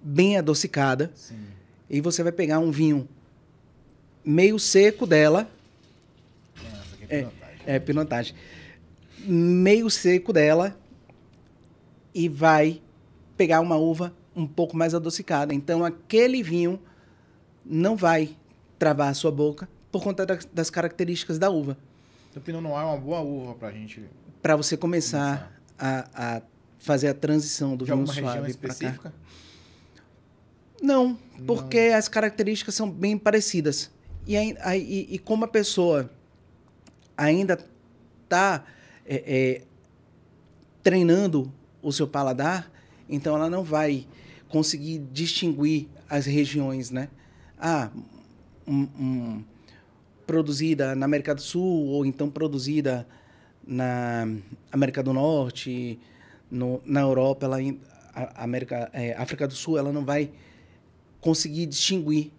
bem adocicada, Sim. e você vai pegar um vinho meio seco dela. Essa aqui é pinotagem. Pinotagem. Meio seco dela e vai pegar uma uva um pouco mais adocicada. Então, aquele vinho não vai travar a sua boca por conta das características da uva. Então, Pinot Noir é uma boa uva para a gente... Para você começar a fazer a transição do de vinho alguma região suave para cá. específica? Não, porque as características são bem parecidas. E como a pessoa ainda está treinando o seu paladar, então ela não vai conseguir distinguir as regiões, né? Produzida na América do Sul, ou então produzida na América do Norte, na Europa, África do Sul, ela não vai conseguir distinguir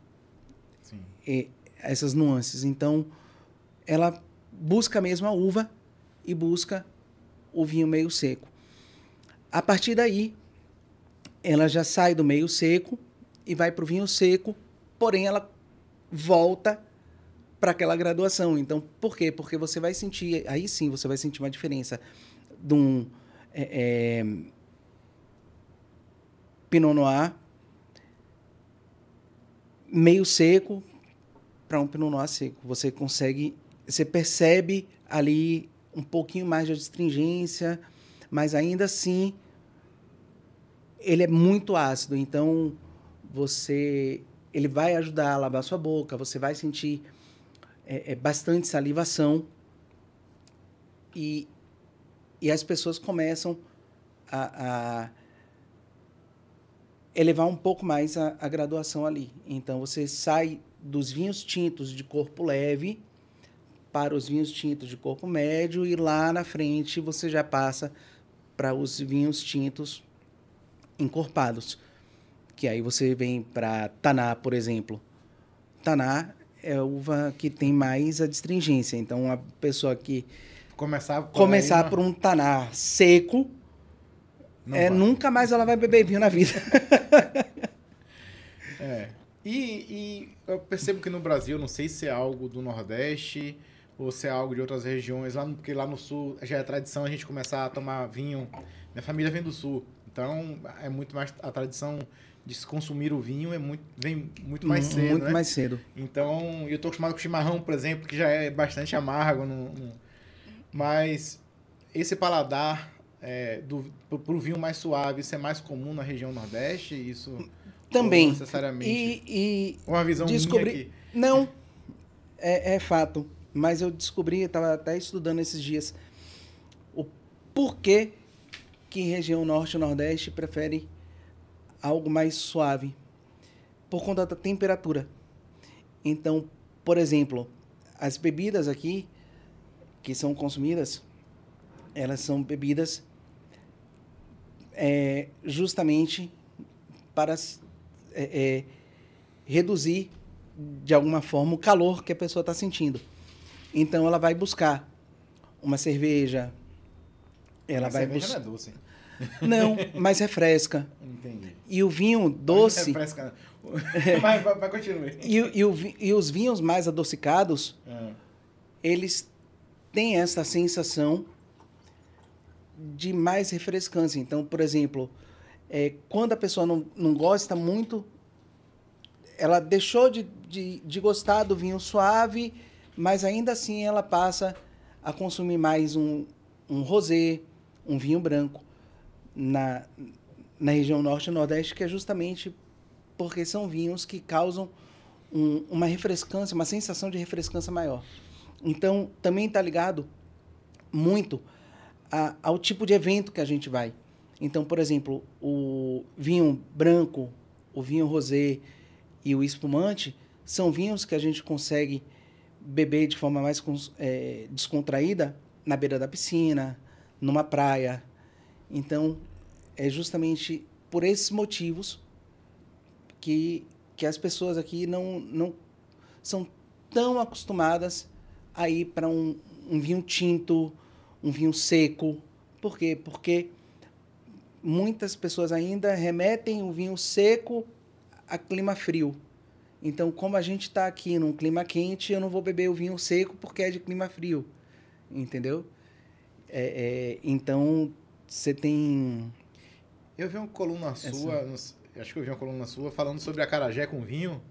essas nuances. Então, ela busca mesmo a uva e busca o vinho meio seco. A partir daí, ela já sai do meio seco e vai para o vinho seco, porém ela volta para aquela graduação. Então, por quê? Porque você vai sentir, aí sim, você vai sentir uma diferença de um Pinot Noir meio seco para um Pinot Noir seco. Você percebe ali um pouquinho mais de adstringência, mas ainda assim ele é muito ácido. Então, ele vai ajudar a lavar sua boca, você vai sentir bastante salivação e as pessoas começam a elevar um pouco mais a graduação ali. Então, você sai dos vinhos tintos de corpo leve para os vinhos tintos de corpo médio e lá na frente você já passa para os vinhos tintos encorpados. Que aí você vem para Taná, por exemplo. Taná é a uva que tem mais adstringência. Então, a pessoa que começar por um Taná seco, nunca mais ela vai beber vinho na vida. E eu percebo que no Brasil, não sei se é algo do Nordeste ou se é algo de outras regiões, porque lá no Sul já é tradição a gente começar a tomar vinho. Minha família vem do Sul, então é muito mais a tradição de se consumir o vinho vem muito mais cedo, muito mais cedo. Então, eu estou acostumado com chimarrão, por exemplo, que já é bastante amargo, mas esse paladar pro vinho mais suave, isso é mais comum na região Nordeste? Isso também. Não necessariamente. E uma visão descobri minha aqui. Não, é fato. Mas eu descobri, eu estava até estudando esses dias, o porquê que região Norte e Nordeste prefere algo mais suave. Por conta da temperatura. Então, por exemplo, as bebidas aqui que são consumidas, elas são bebidas justamente para reduzir, de alguma forma, o calor que a pessoa está sentindo. Então, ela vai buscar uma cerveja. Cerveja não é doce. Não, mas refresca. Entendi. E o vinho doce... Não refresca. Vai continuar. E os vinhos mais adocicados, eles têm essa sensação de mais refrescância. Então, por exemplo, quando a pessoa não gosta muito, ela deixou de gostar do vinho suave, mas ainda assim ela passa a consumir mais um rosé, um vinho branco na região norte e nordeste, que é justamente porque são vinhos que causam uma refrescância, uma sensação de refrescância maior. Então, também está ligado muito ao tipo de evento que a gente vai. Então, por exemplo, o vinho branco, o vinho rosé e o espumante são vinhos que a gente consegue beber de forma mais descontraída na beira da piscina, numa praia. Então, é justamente por esses motivos que as pessoas aqui não são tão acostumadas a ir para um vinho tinto, um vinho seco. Por quê? Porque muitas pessoas ainda remetem o vinho seco a clima frio. Então, como a gente está aqui num clima quente, eu não vou beber o vinho seco porque é de clima frio. Entendeu? Então, você tem... Eu vi uma coluna sua, acho que eu vi uma coluna sua falando sobre acarajé com vinho.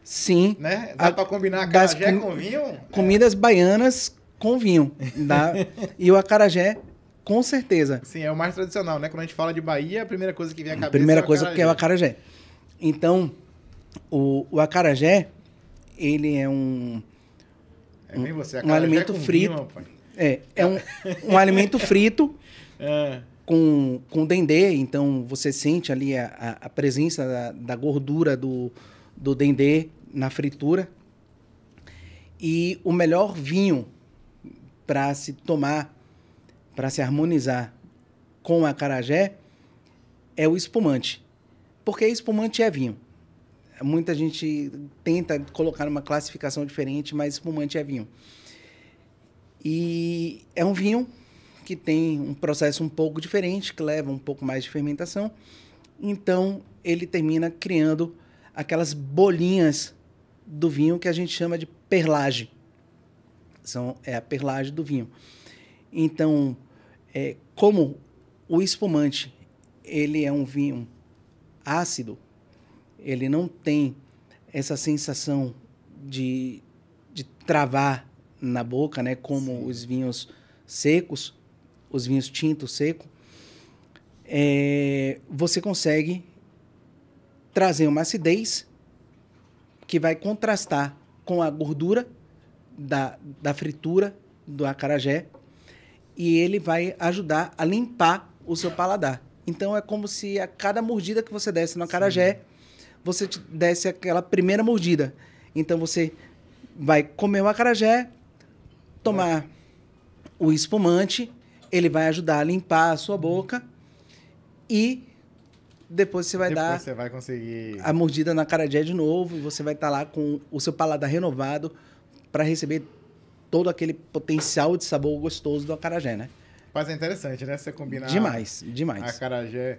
Sim. Né? Dá para combinar acarajé com vinho? Comidas baianas com vinho. E o acarajé, com certeza. Sim, é o mais tradicional, né? Quando a gente fala de Bahia, a primeira coisa que vem à cabeça primeira coisa que é o acarajé. Então, o acarajé, ele é um alimento frito. Vinho, é um alimento frito com dendê. Então, você sente ali a presença da gordura do dendê na fritura. E o melhor vinho para se tomar, para se harmonizar com o acarajé, é o espumante. Porque espumante é vinho. Muita gente tenta colocar uma classificação diferente, mas espumante é vinho. E é um vinho que tem um processo um pouco diferente, que leva um pouco mais de fermentação. Então, ele termina criando aquelas bolinhas do vinho que a gente chama de perlage. É a perlage do vinho. Então, como o espumante ele é um vinho ácido, ele não tem essa sensação de travar na boca, né, como Sim. os vinhos secos, os vinhos tintos secos, você consegue trazer uma acidez que vai contrastar com a gordura da fritura do acarajé e ele vai ajudar a limpar o seu paladar. Então, é como se a cada mordida que você desse no acarajé, você te desse aquela primeira mordida. Então, você vai comer o acarajé, tomar o espumante, ele vai ajudar a limpar a sua boca e depois você vai conseguir a mordida na acarajé de novo e você vai estar lá com o seu paladar renovado para receber todo aquele potencial de sabor gostoso do acarajé, né? Mas é interessante, né? Você combinar... Demais. Acarajé...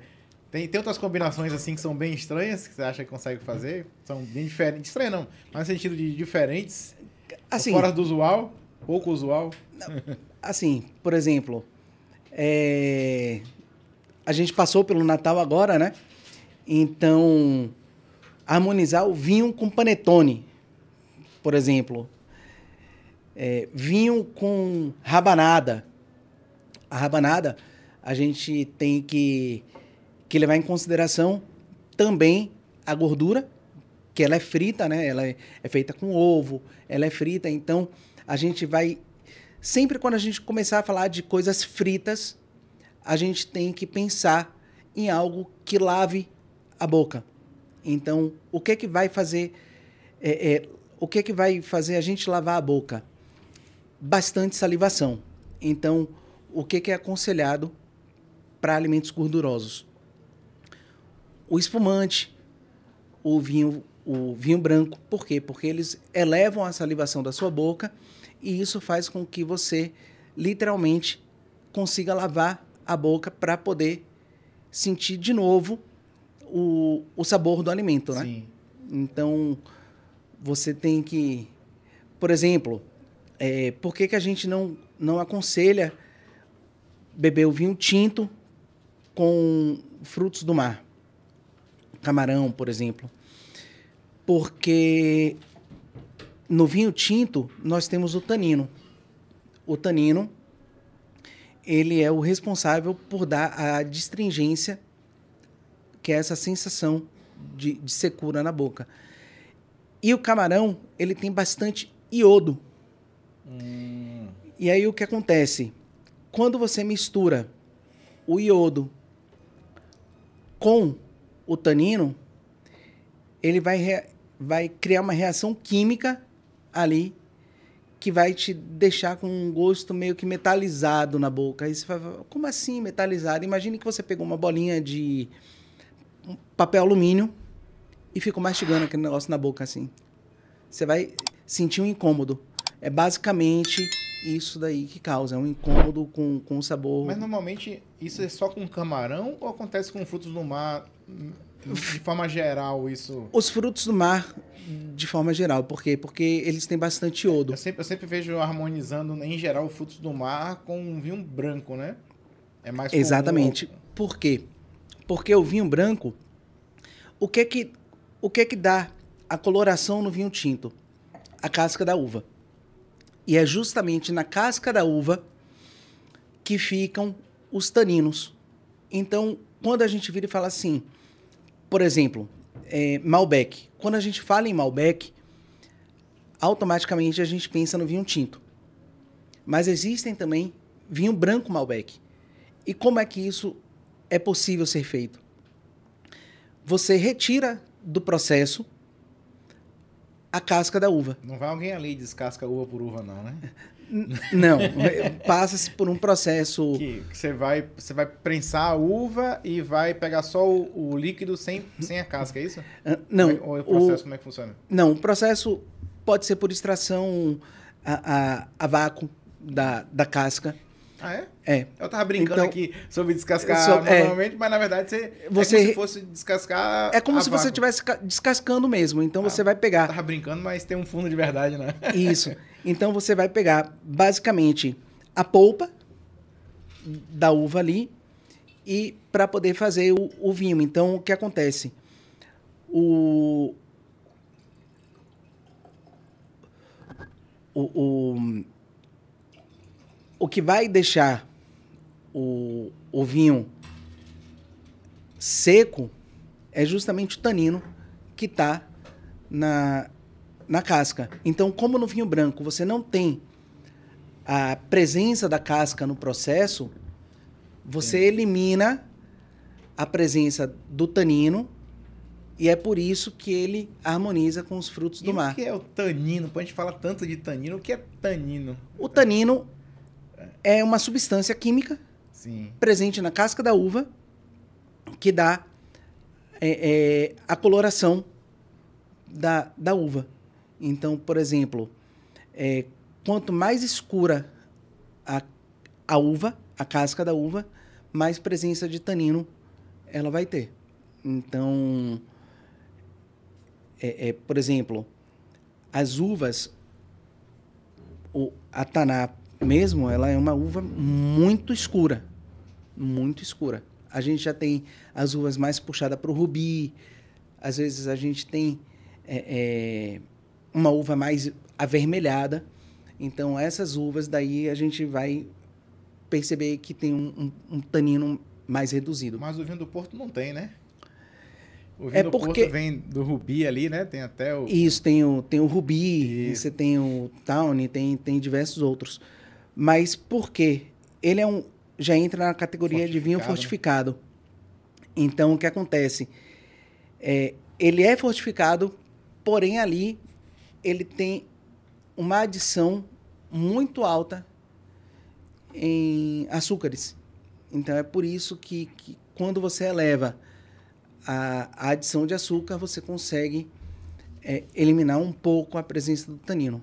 Tem outras combinações assim que são bem estranhas, que você acha que consegue fazer? São bem diferentes. Estranhas não, mas no sentido de diferentes. Assim, fora do usual, pouco usual. Assim, por exemplo, a gente passou pelo Natal agora, né? Então, harmonizar o vinho com panetone, por exemplo. Vinho com rabanada. A rabanada, a gente tem que levar em consideração também a gordura, que ela é frita, né? Ela é feita com ovo, ela é frita. Então, a gente vai... Sempre quando a gente começar a falar de coisas fritas, a gente tem que pensar em algo que lave a boca. Então, o que é que vai fazer... o que é que vai fazer a gente lavar a boca? Bastante salivação. Então, o que é aconselhado para alimentos gordurosos? O espumante, o vinho branco. Por quê? Porque eles elevam a salivação da sua boca e isso faz com que você, literalmente, consiga lavar a boca para poder sentir de novo o sabor do alimento, né? Sim. Então, você tem que... Por exemplo, por que a gente não aconselha beber o vinho tinto com frutos do mar? camarão, por exemplo. Porque no vinho tinto nós temos o tanino. O tanino, ele é o responsável por dar a distringência, que é essa sensação de secura na boca. E o camarão, ele tem bastante iodo. E aí o que acontece? Quando você mistura o iodo com o tanino, ele vai criar uma reação química ali que vai te deixar com um gosto meio que metalizado na boca. Aí você fala, como assim metalizado? Imagine que você pegou uma bolinha de papel alumínio e ficou mastigando aquele negócio na boca assim. Você vai sentir um incômodo. É basicamente isso daí que causa, um incômodo com o sabor. Mas normalmente isso é só com camarão ou acontece com frutos do mar de forma geral isso? Os frutos do mar de forma geral. Por quê? Porque eles têm bastante iodo. Eu sempre vejo harmonizando, em geral, frutos do mar com um vinho branco, né? É mais comum. Exatamente. Por quê? Porque o vinho branco, o que é que dá a coloração no vinho tinto? A casca da uva. E é justamente na casca da uva que ficam os taninos. Então, quando a gente vira e fala assim, por exemplo, Malbec. Quando a gente fala em Malbec, automaticamente a gente pensa no vinho tinto. Mas existem também vinho branco Malbec. E como é que isso é possível ser feito? Você retira do processo a casca da uva. Não vai alguém ali e descasca uva por uva, não, né? Não, passa-se por um processo... Que você vai prensar a uva e vai pegar só o líquido sem a casca, é isso? Não. Ou o processo, como é que funciona? Não, o processo pode ser por extração a vácuo da casca. Ah, é? É. Eu tava brincando Então, aqui sobre descascar manualmente, mas na verdade é como se fosse descascar. É como se você estivesse descascando mesmo. Então você vai pegar. Eu tava brincando, mas tem um fundo de verdade, né? Isso. Então você vai pegar basicamente a polpa da uva ali e para poder fazer o vinho. Então o que acontece? O que vai deixar o vinho seco é justamente o tanino que está na casca. Então, como no vinho branco você não tem a presença da casca no processo, você elimina a presença do tanino e é por isso que ele harmoniza com os frutos do mar. O que é o tanino? Pô, a gente fala tanto de tanino. O que é tanino? O tanino é uma substância química presente na casca da uva que dá a coloração da uva. Então, por exemplo, quanto mais escura a uva, a casca da uva, mais presença de tanino ela vai ter. Então, por exemplo, as uvas, a Taná mesmo, ela é uma uva muito escura. Muito escura. A gente já tem as uvas mais puxadas para o rubi. Às vezes a gente tem uma uva mais avermelhada. Então, essas uvas daí a gente vai perceber que tem um tanino mais reduzido. Mas o vinho do Porto não tem, né? O vinho do Porto vem do rubi ali, né? Tem até o... Isso, tem o rubi, você tem o tawny, tem diversos outros. Mas por quê? Ele já entra na categoria de vinho fortificado. Né? Então, o que acontece? Ele é fortificado, porém ali ele tem uma adição muito alta em açúcares. Então, é por isso que quando você eleva a adição de açúcar, você consegue eliminar um pouco a presença do tanino.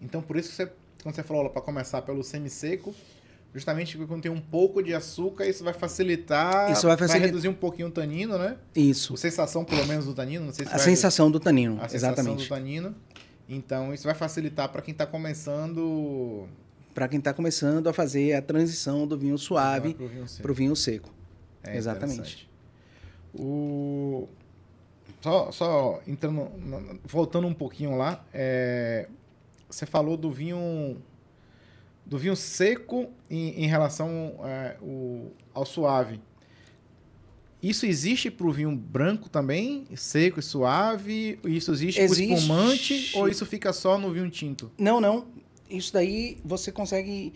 Então, por isso que quando você falou para começar pelo semi-seco, justamente quando tem um pouco de açúcar, isso vai facilitar, vai reduzir um pouquinho o tanino, né? Isso. A sensação, pelo menos, do tanino. Não sei se a sensação do tanino, exatamente. A sensação do tanino. Então, isso vai facilitar para quem está começando... Para quem está começando a fazer a transição do vinho suave para o vinho seco. Exatamente. Só entrando, voltando um pouquinho lá, você falou do vinho seco em relação ao suave. Isso existe para o vinho branco também? Seco e suave? Isso existe para o espumante? Ou isso fica só no vinho tinto? Não. Isso daí você consegue...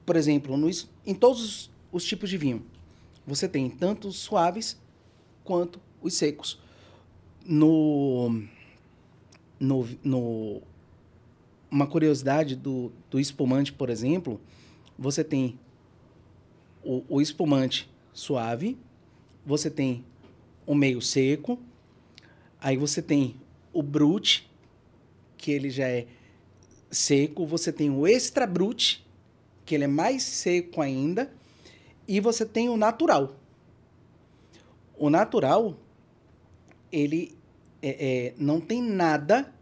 por exemplo, em todos os tipos de vinho, você tem tanto os suaves quanto os secos. Uma curiosidade do espumante, por exemplo, você tem o espumante suave, você tem o meio seco, aí você tem o brut, que ele já é seco, você tem o extra brut, que ele é mais seco ainda, e você tem o natural. O natural, ele não tem nada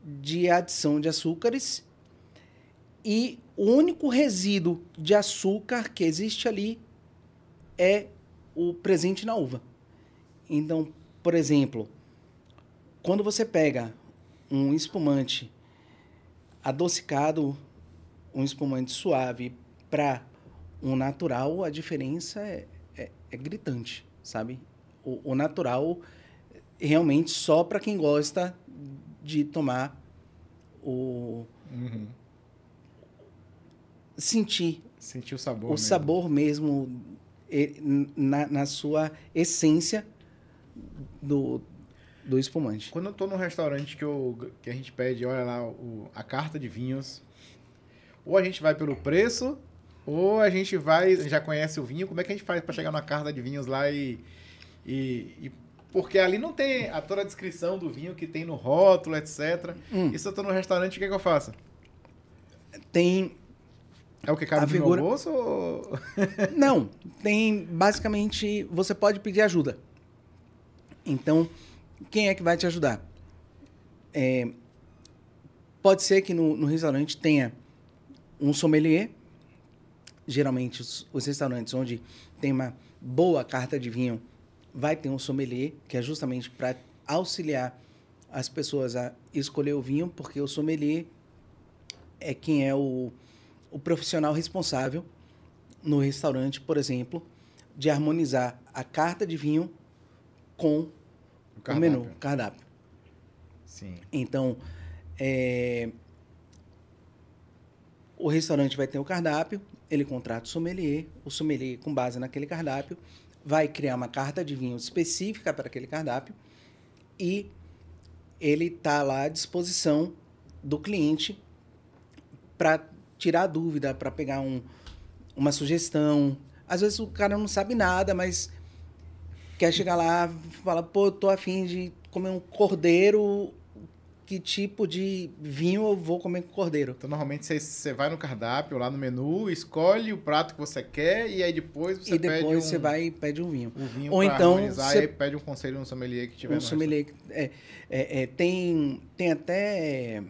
de adição de açúcares, e o único resíduo de açúcar que existe ali é o presente na uva. Então, por exemplo, quando você pega um espumante adocicado, um espumante suave para um natural, a diferença é gritante, sabe? O natural realmente só para quem gosta de tomar sentir o sabor mesmo. Sabor mesmo na sua essência do espumante. Quando eu estou num restaurante que a gente pede, olha lá, a carta de vinhos, ou a gente vai pelo preço, ou a gente já conhece o vinho. Como é que a gente faz para chegar na carta de vinhos lá e porque ali não tem toda a descrição do vinho que tem no rótulo, etc. E se eu estou no restaurante, o que eu faço? Tem... É o que cabe no meu bolso? Ou... Não, tem... Basicamente, você pode pedir ajuda. Então, quem é que vai te ajudar? Pode ser que no restaurante tenha um sommelier. Geralmente, os restaurantes onde tem uma boa carta de vinho vai ter um sommelier, que é justamente para auxiliar as pessoas a escolher o vinho, porque o sommelier é quem é o profissional responsável no restaurante, por exemplo, de harmonizar a carta de vinho com o menu, o cardápio. Sim. Então, o restaurante vai ter o cardápio, ele contrata o sommelier, com base naquele cardápio, vai criar uma carta de vinho específica para aquele cardápio e ele está lá à disposição do cliente para tirar a dúvida, para pegar uma sugestão. Às vezes o cara não sabe nada, mas quer chegar lá e falar, pô, tô a fim de comer um cordeiro, que tipo de vinho eu vou comer com cordeiro? Então, normalmente, você vai no cardápio, lá no menu, escolhe o prato que você quer e aí depois você você vai e pede um vinho. O vinho ou então harmonizar, e pede um conselho no sommelier que tiver. Um sommelier. Tem até,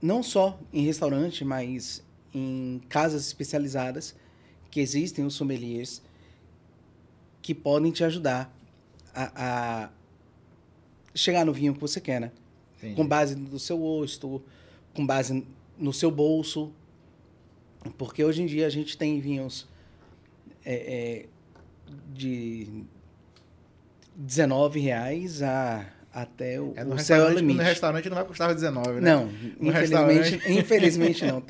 não só em restaurante, mas em casas especializadas, que existem os sommeliers que podem te ajudar a chegar no vinho que você quer, né? Entendi. Com base no seu gosto, com base no seu bolso. Porque hoje em dia a gente tem vinhos de R$19 até o céu é o limite. No restaurante não vai custar 19, né? Não, infelizmente não.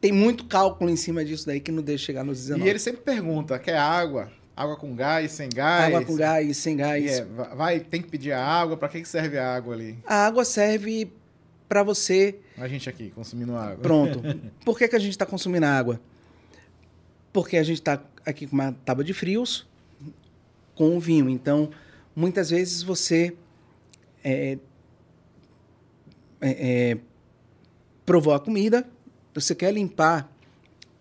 Tem muito cálculo em cima disso daí que não deixa chegar nos 19. E ele sempre pergunta, quer água? Água com gás, sem gás? Água com gás, sem gás. Tem que pedir a água. Para que serve a água ali? A água serve para você... A gente aqui, consumindo água. Pronto. Por que a gente está consumindo água? Porque a gente está aqui com uma tábua de frios com o vinho. Então, muitas vezes você provou a comida, você quer limpar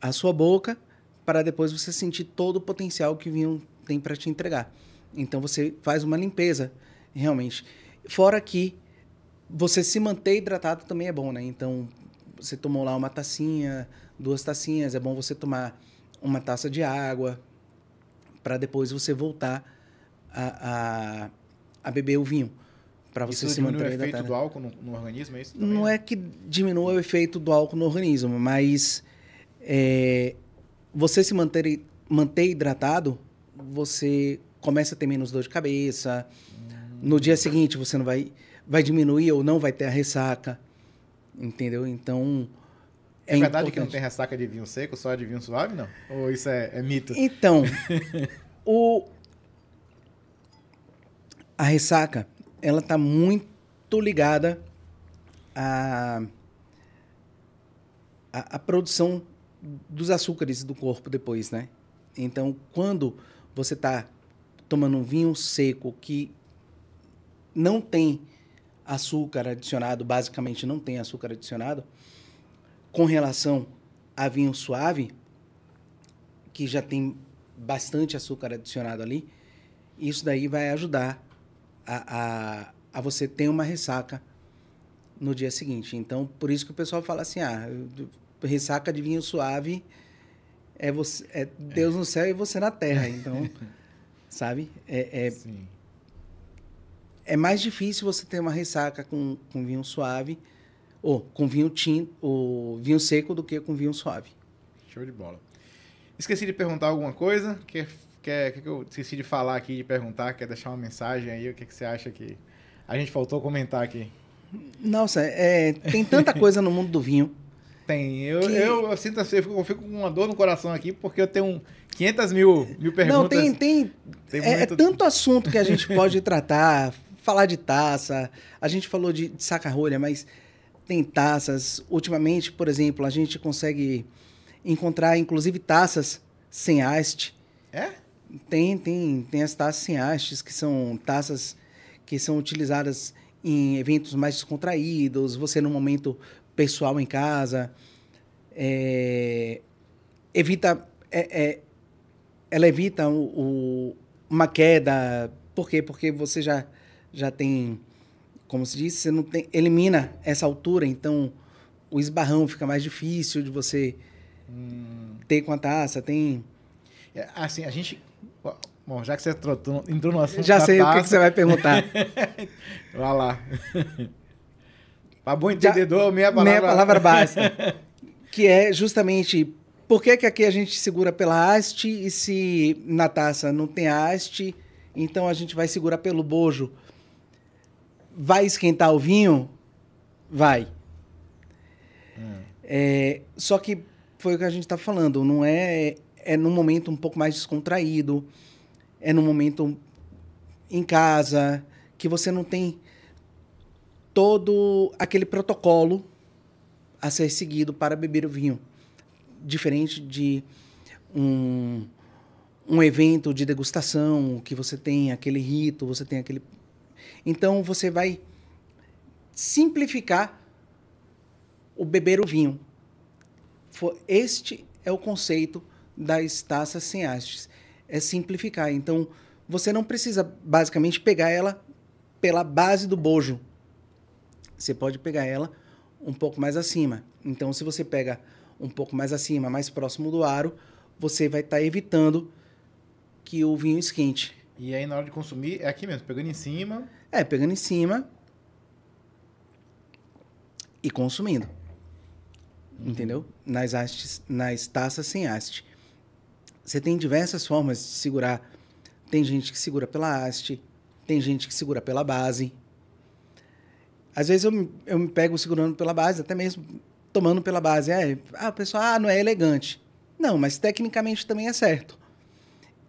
a sua boca para depois você sentir todo o potencial que o vinho tem para te entregar. Então, você faz uma limpeza, realmente. Fora que você se manter hidratado também é bom, né? Então, você tomou lá uma tacinha, 2 tacinhas, é bom você tomar uma taça de água, para depois você voltar a beber o vinho. Para você Isso se diminui manter o efeito hidratado. do álcool no organismo, é isso também? Não é que diminua o efeito do álcool no organismo, mas você se manter hidratado, você começa a ter menos dor de cabeça. No dia seguinte, você não vai diminuir ou não vai ter a ressaca. Entendeu? Então, É verdade importante. que não tem ressaca de vinho seco, só de vinho suave, não? Ou isso é mito? Então, a ressaca, ela está muito ligada à produção dos açúcares do corpo depois, né? Então, quando você está tomando um vinho seco que não tem açúcar adicionado, basicamente não tem açúcar adicionado, com relação a vinho suave, que já tem bastante açúcar adicionado ali, isso daí vai ajudar a você ter uma ressaca no dia seguinte. Então, por isso que o pessoal fala assim, ressaca de vinho suave é Deus no céu e você na terra. Então, sabe? Sim. É mais difícil você ter uma ressaca com vinho suave, ou com vinho tinto, ou vinho seco, do que com vinho suave. Show de bola. Esqueci de perguntar alguma coisa? Que eu esqueci de falar aqui, de perguntar? Quer deixar uma mensagem aí? O que você acha que a gente faltou comentar aqui? Nossa, tem tanta coisa no mundo do vinho. Tem. Eu sinto assim, eu fico com uma dor no coração aqui, porque eu tenho 500 mil perguntas. Não, tem tanto assunto que a gente pode tratar, falar de taça, a gente falou de saca-rolha, mas tem taças. Ultimamente, por exemplo, a gente consegue encontrar, inclusive, taças sem haste. É? Tem as taças sem hastes, que são taças que são utilizadas em eventos mais descontraídos, você no momento pessoal em casa. Ela evita uma queda. Por quê? Porque você já tem, como se diz, você não tem, elimina essa altura, então o esbarrão fica mais difícil de você ter com a taça. Tem... Assim, a gente... Bom, já que você entrou no assunto já da sei taça, o que você vai perguntar. Vai lá. Para bom entendedor, meia palavra basta. Que é justamente por que aqui a gente segura pela haste e se na taça não tem haste, então a gente vai segurar pelo bojo. Vai esquentar o vinho? Vai. Só que foi o que a gente está falando, não é num momento um pouco mais descontraído, é num momento em casa, que você não tem todo aquele protocolo a ser seguido para beber o vinho. Diferente de um evento de degustação, que você tem aquele rito, você tem aquele... Então, você vai simplificar o beber o vinho. Este é o conceito das taças sem hastes. É simplificar. Então, você não precisa, basicamente, pegar ela pela base do bojo. Você pode pegar ela um pouco mais acima. Então, se você pega um pouco mais acima, mais próximo do aro, você vai estar evitando que o vinho esquente. E aí, na hora de consumir, é aqui mesmo, pegando em cima... Pegando em cima e consumindo. Entendeu? Nas taças sem haste. Você tem diversas formas de segurar. Tem gente que segura pela haste, tem gente que segura pela base. Às vezes eu me pego segurando pela base, até mesmo tomando pela base. O pessoal, não é elegante. Não, mas tecnicamente também é certo.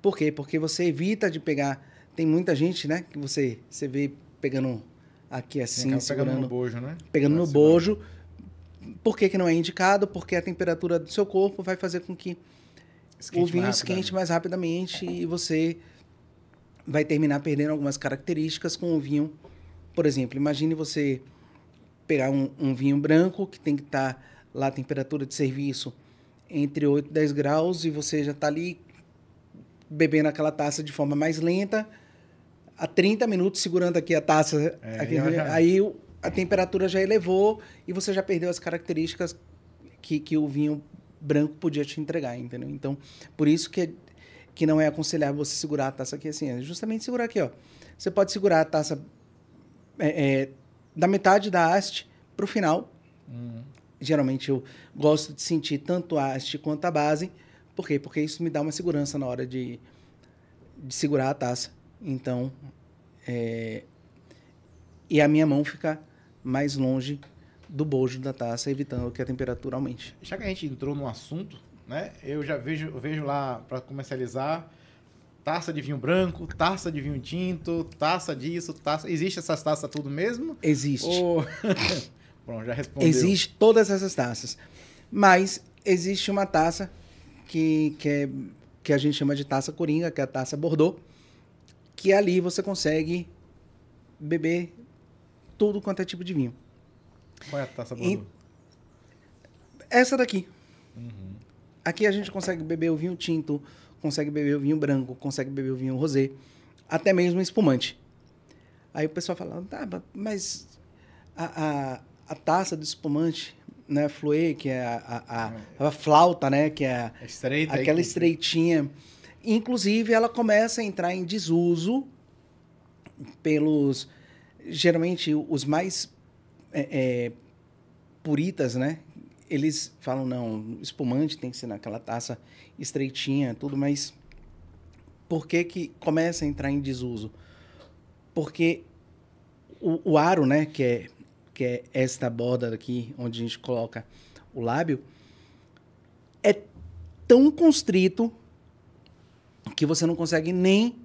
Por quê? Porque você evita de pegar... Tem muita gente, né, que você vê pegando aqui assim, segurando... Pegando no bojo, né? Pegando no bojo. Por que não é indicado? Porque a temperatura do seu corpo vai fazer com que o vinho esquente mais rapidamente e você vai terminar perdendo algumas características com o vinho. Por exemplo, imagine você pegar um vinho branco que tem que estar lá a temperatura de serviço entre 8 e 10 graus e você já está ali bebendo aquela taça de forma mais lenta, há 30 minutos segurando aqui a taça. Aí a temperatura já elevou e você já perdeu as características que o vinho branco podia te entregar, entendeu? Então, por isso que não é aconselhável você segurar a taça aqui assim. É justamente segurar aqui, ó. Você pode segurar a taça da metade da haste para o final. Geralmente eu gosto de sentir tanto a haste quanto a base. Por quê? Porque isso me dá uma segurança na hora de segurar a taça. Então, e a minha mão fica mais longe do bojo da taça, evitando que a temperatura aumente. Já que a gente entrou no assunto, né? Eu já vejo lá para comercializar taça de vinho branco, taça de vinho tinto, taça disso, taça... Existe essas taças tudo mesmo? Existe. Pronto, já respondeu. Existe todas essas taças. Mas existe uma taça que a gente chama de taça coringa, que é a taça Bordeaux, que ali você consegue beber tudo quanto é tipo de vinho. Qual é a taça Bordeaux? Essa daqui. Aqui a gente consegue beber o vinho tinto, consegue beber o vinho branco, consegue beber o vinho rosé, até mesmo espumante. Aí o pessoal fala, mas a taça do espumante, né, fluê, que é a flauta, né, que é estreita, aquela estreitinha. Inclusive, ela começa a entrar em desuso pelos, geralmente, os mais puritas, né? Eles falam, não, espumante tem que ser naquela taça estreitinha, tudo, mas por que começa a entrar em desuso? Porque o aro, né, que é esta borda aqui, onde a gente coloca o lábio, é tão constrito que você não consegue nem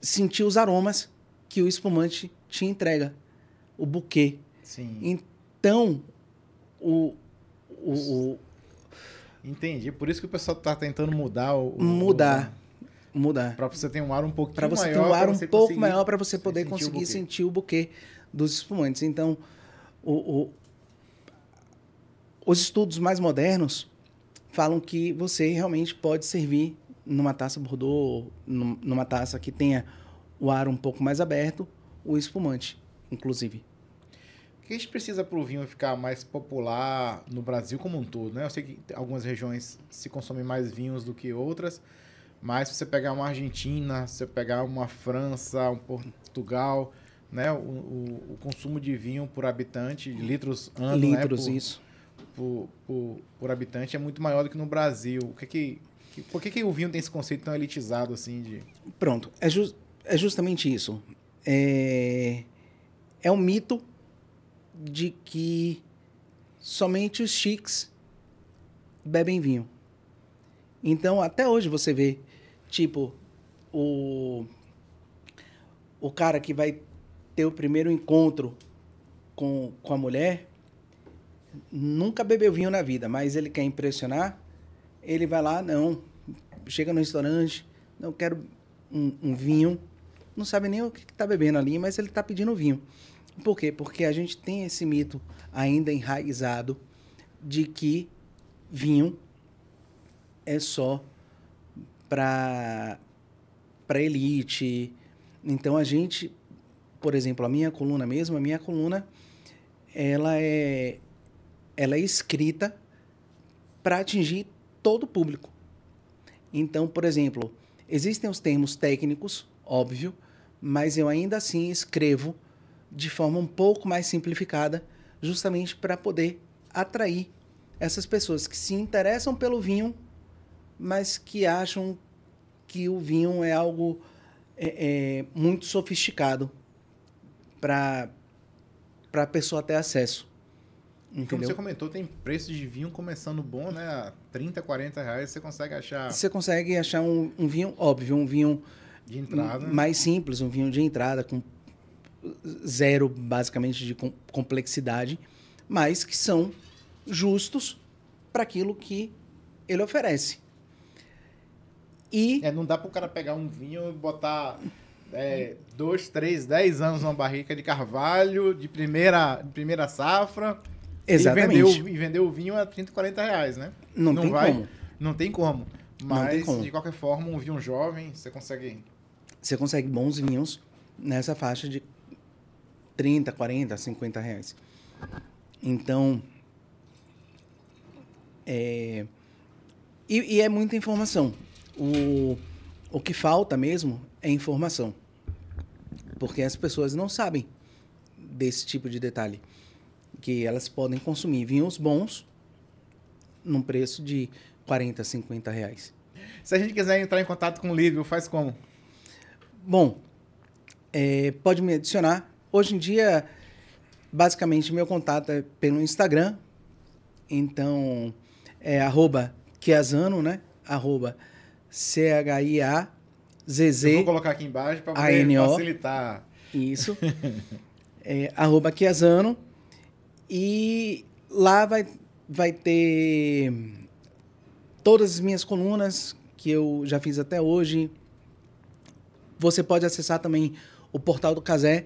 sentir os aromas que o espumante te entrega, o buquê. Sim. Então, Entendi. Por isso que o pessoal está tentando mudar mudar. Para você ter um ar um pouquinho maior. Para você ter um ar um pouco maior para você poder conseguir sentir o buquê dos espumantes. Então, os estudos mais modernos falam que você realmente pode servir numa taça Bordeaux, numa taça que tenha o ar um pouco mais aberto, o espumante, inclusive. O que a gente precisa para o vinho ficar mais popular no Brasil como um todo, né? Eu sei que algumas regiões se consomem mais vinhos do que outras, mas se você pegar uma Argentina, se você pegar uma França, um Portugal, né? O consumo de vinho por habitante, litros ano, litros, né? Isso. Por habitante é muito maior do que no Brasil. Por que o vinho tem esse conceito tão elitizado assim de... Pronto, é justamente isso. É um mito de que somente os chiques bebem vinho. Então, até hoje você vê, tipo, o cara que vai ter o primeiro encontro com a mulher, nunca bebeu vinho na vida, mas ele quer impressionar, ele vai lá, chega no restaurante, não quero um vinho, não sabe nem o que está bebendo ali, mas ele está pedindo vinho. Por quê? Porque a gente tem esse mito ainda enraizado de que vinho é só para elite. Então a gente, por exemplo, a minha coluna, ela é escrita para atingir todo o público. Então, por exemplo, existem os termos técnicos, óbvio, mas eu ainda assim escrevo de forma um pouco mais simplificada, justamente para poder atrair essas pessoas que se interessam pelo vinho, mas que acham que o vinho é algo muito sofisticado para a pessoa ter acesso. Entendeu? Como você comentou, tem preço de vinho começando bom, né? A 30, 40 reais você consegue achar... Você consegue achar um vinho, óbvio, um vinho de entrada, mais simples, um vinho de entrada, com zero, basicamente, de complexidade, mas que são justos para aquilo que ele oferece. E não dá para o cara pegar um vinho e botar 2, 3, 10 anos numa barrica de carvalho, de primeira safra, exatamente, e vender o vinho a 30, 40 reais, né? Não tem como. Não tem como. Mas, de qualquer forma, um vinho jovem, você consegue... Você consegue bons vinhos nessa faixa de 30, 40, 50 reais. Então, E é muita informação. O que falta mesmo é informação. Porque as pessoas não sabem desse tipo de detalhe. Que elas podem consumir vinhos bons num preço de R$40, R$50. Se a gente quiser entrar em contato com o Lívio, faz como? Bom, pode me adicionar. Hoje em dia, basicamente, meu contato é pelo Instagram. Então, é @Chiazano, né? @CHIAZZ. Eu vou colocar aqui embaixo para poder facilitar. Isso. @Chiazano. E lá vai ter todas as minhas colunas que eu já fiz até hoje. Você pode acessar também o Portal do Cazé,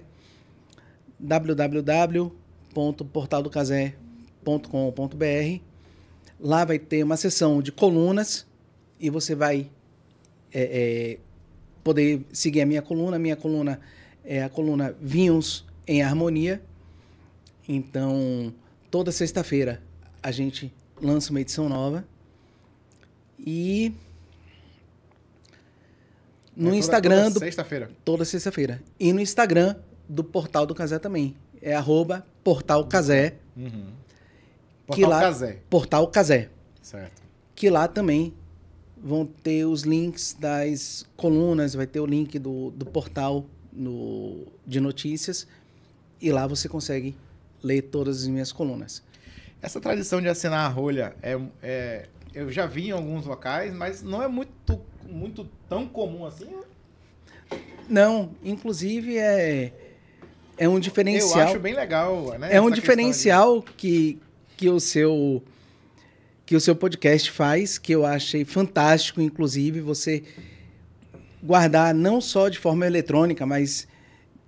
www.portaldocazé.com.br. Lá vai ter uma seção de colunas e você vai poder seguir a minha coluna. Minha coluna é a coluna Vinhos em Harmonia. Então, toda sexta-feira a gente lança uma edição nova. E no Instagram... Toda sexta-feira? Toda sexta-feira. E no Instagram do Portal do Cazé também. É @PortalCazé. Uhum. Portal Cazé. Portal Cazé. Certo. Que lá também vão ter os links das colunas, vai ter o link do portal de notícias. E lá você consegue ler todas as minhas colunas. Essa tradição de assinar a rolha, eu já vi em alguns locais, mas não é muito tão comum assim. Não, inclusive é um diferencial. Eu acho bem legal, né? É um diferencial que o seu podcast faz, que eu achei fantástico, inclusive, você guardar não só de forma eletrônica, mas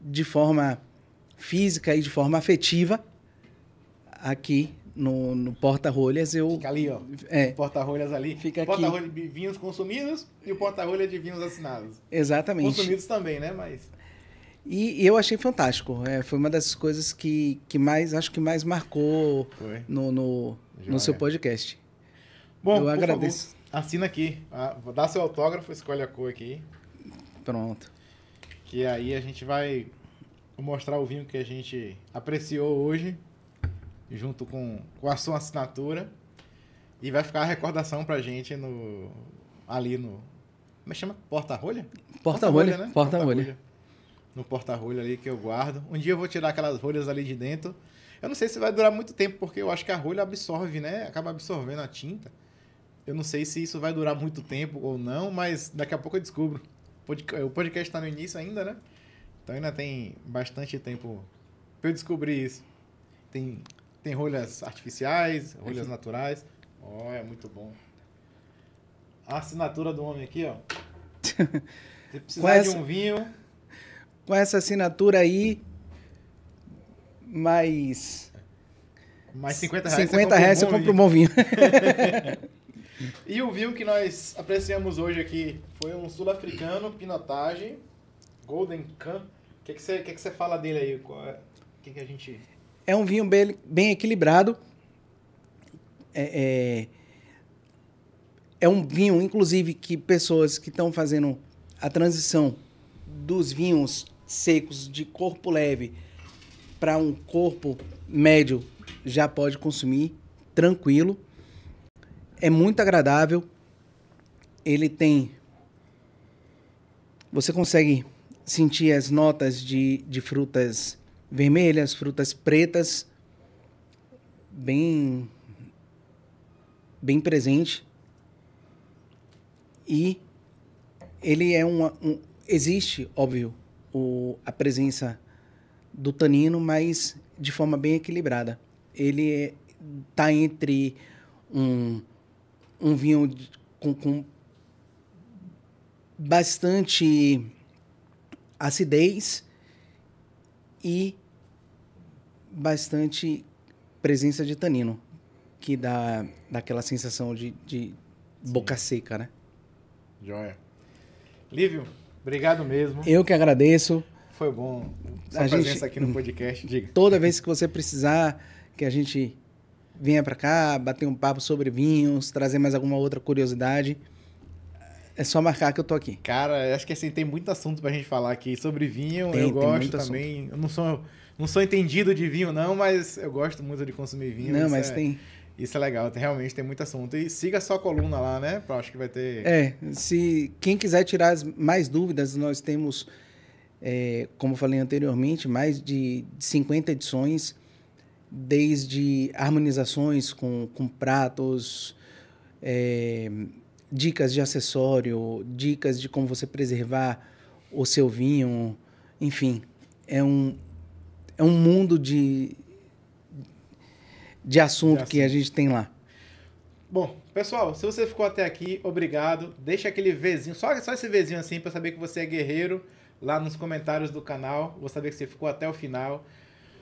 de forma física e de forma afetiva aqui no porta-rolhas. Fica ali, ó. Porta-rolhas ali. Fica aqui. Porta-rolhas de vinhos consumidos e o porta-rolhas de vinhos assinados. Exatamente. Consumidos também, né? Mas... E eu achei fantástico. Foi uma das coisas que mais marcou no seu podcast. Bom, eu agradeço. Favor, assina aqui. Dá seu autógrafo, escolhe a cor aqui. Pronto. Que aí a gente vai mostrar o vinho que a gente apreciou hoje, junto com a sua assinatura. E vai ficar a recordação pra gente ali no... Como é que chama? Porta-rolha? Porta-rolha, né? Porta-rolha. No porta-rolha ali que eu guardo. Um dia eu vou tirar aquelas rolhas ali de dentro. Eu não sei se vai durar muito tempo, porque eu acho que a rolha absorve, né? Acaba absorvendo a tinta. Eu não sei se isso vai durar muito tempo ou não, mas daqui a pouco eu descubro. O podcast está no início ainda, né? Então ainda tem bastante tempo para eu descobrir isso. Tem rolhas artificiais, rolhas naturais. É muito bom. A assinatura do homem aqui, ó. Se precisar de um vinho... Com essa assinatura aí, mais R$50 você compra um bom vinho. E o vinho que nós apreciamos hoje aqui foi um sul-africano, Pinotage, Golden Can. O que você fala dele aí? O que a gente... É um vinho bem equilibrado. É um vinho, inclusive, que pessoas que estão fazendo a transição dos vinhos secos de corpo leve para um corpo médio já pode consumir tranquilo. É muito agradável. Ele tem... Você consegue sentir as notas de frutas vermelhas, frutas pretas, bem presente. E ele é existe, óbvio, a presença do tanino, mas de forma bem equilibrada. Ele está entre um vinho com bastante acidez e bastante presença de tanino, que dá aquela sensação de boca seca, né? Joia. Lívio, obrigado mesmo. Eu que agradeço. Foi bom sua presença aqui no podcast. Diga. Toda vez que você precisar que a gente venha para cá, bater um papo sobre vinhos, trazer mais alguma outra curiosidade. É só marcar que eu tô aqui. Cara, acho que assim, tem muito assunto pra gente falar aqui sobre vinho. Eu Tem gosto muito também. assunto. Eu não sou entendido de vinho, não, mas eu gosto muito de consumir vinho. Não, Isso mas isso é legal. Realmente tem muito assunto. E siga a sua coluna lá, né? Eu acho que vai ter. Se quem quiser tirar mais dúvidas, nós temos, como eu falei anteriormente, mais de 50 edições, desde harmonizações com pratos, dicas de acessório, dicas de como você preservar o seu vinho, enfim, é um mundo de assunto que a gente tem lá. Bom, pessoal, se você ficou até aqui, obrigado. Deixa aquele Vzinho, só esse Vzinho assim, pra saber que você é guerreiro lá nos comentários do canal. Vou saber que você ficou até o final.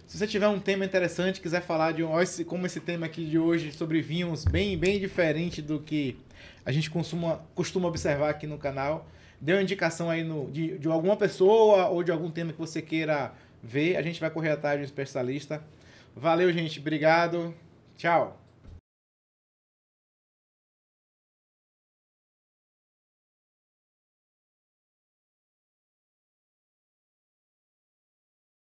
Se você tiver um tema interessante, quiser falar de como esse tema aqui de hoje sobre vinhos, bem diferente do que a gente costuma observar aqui no canal, dê uma indicação aí de alguma pessoa ou de algum tema que você queira ver, a gente vai correr atrás de um especialista. Valeu, gente. Obrigado. Tchau.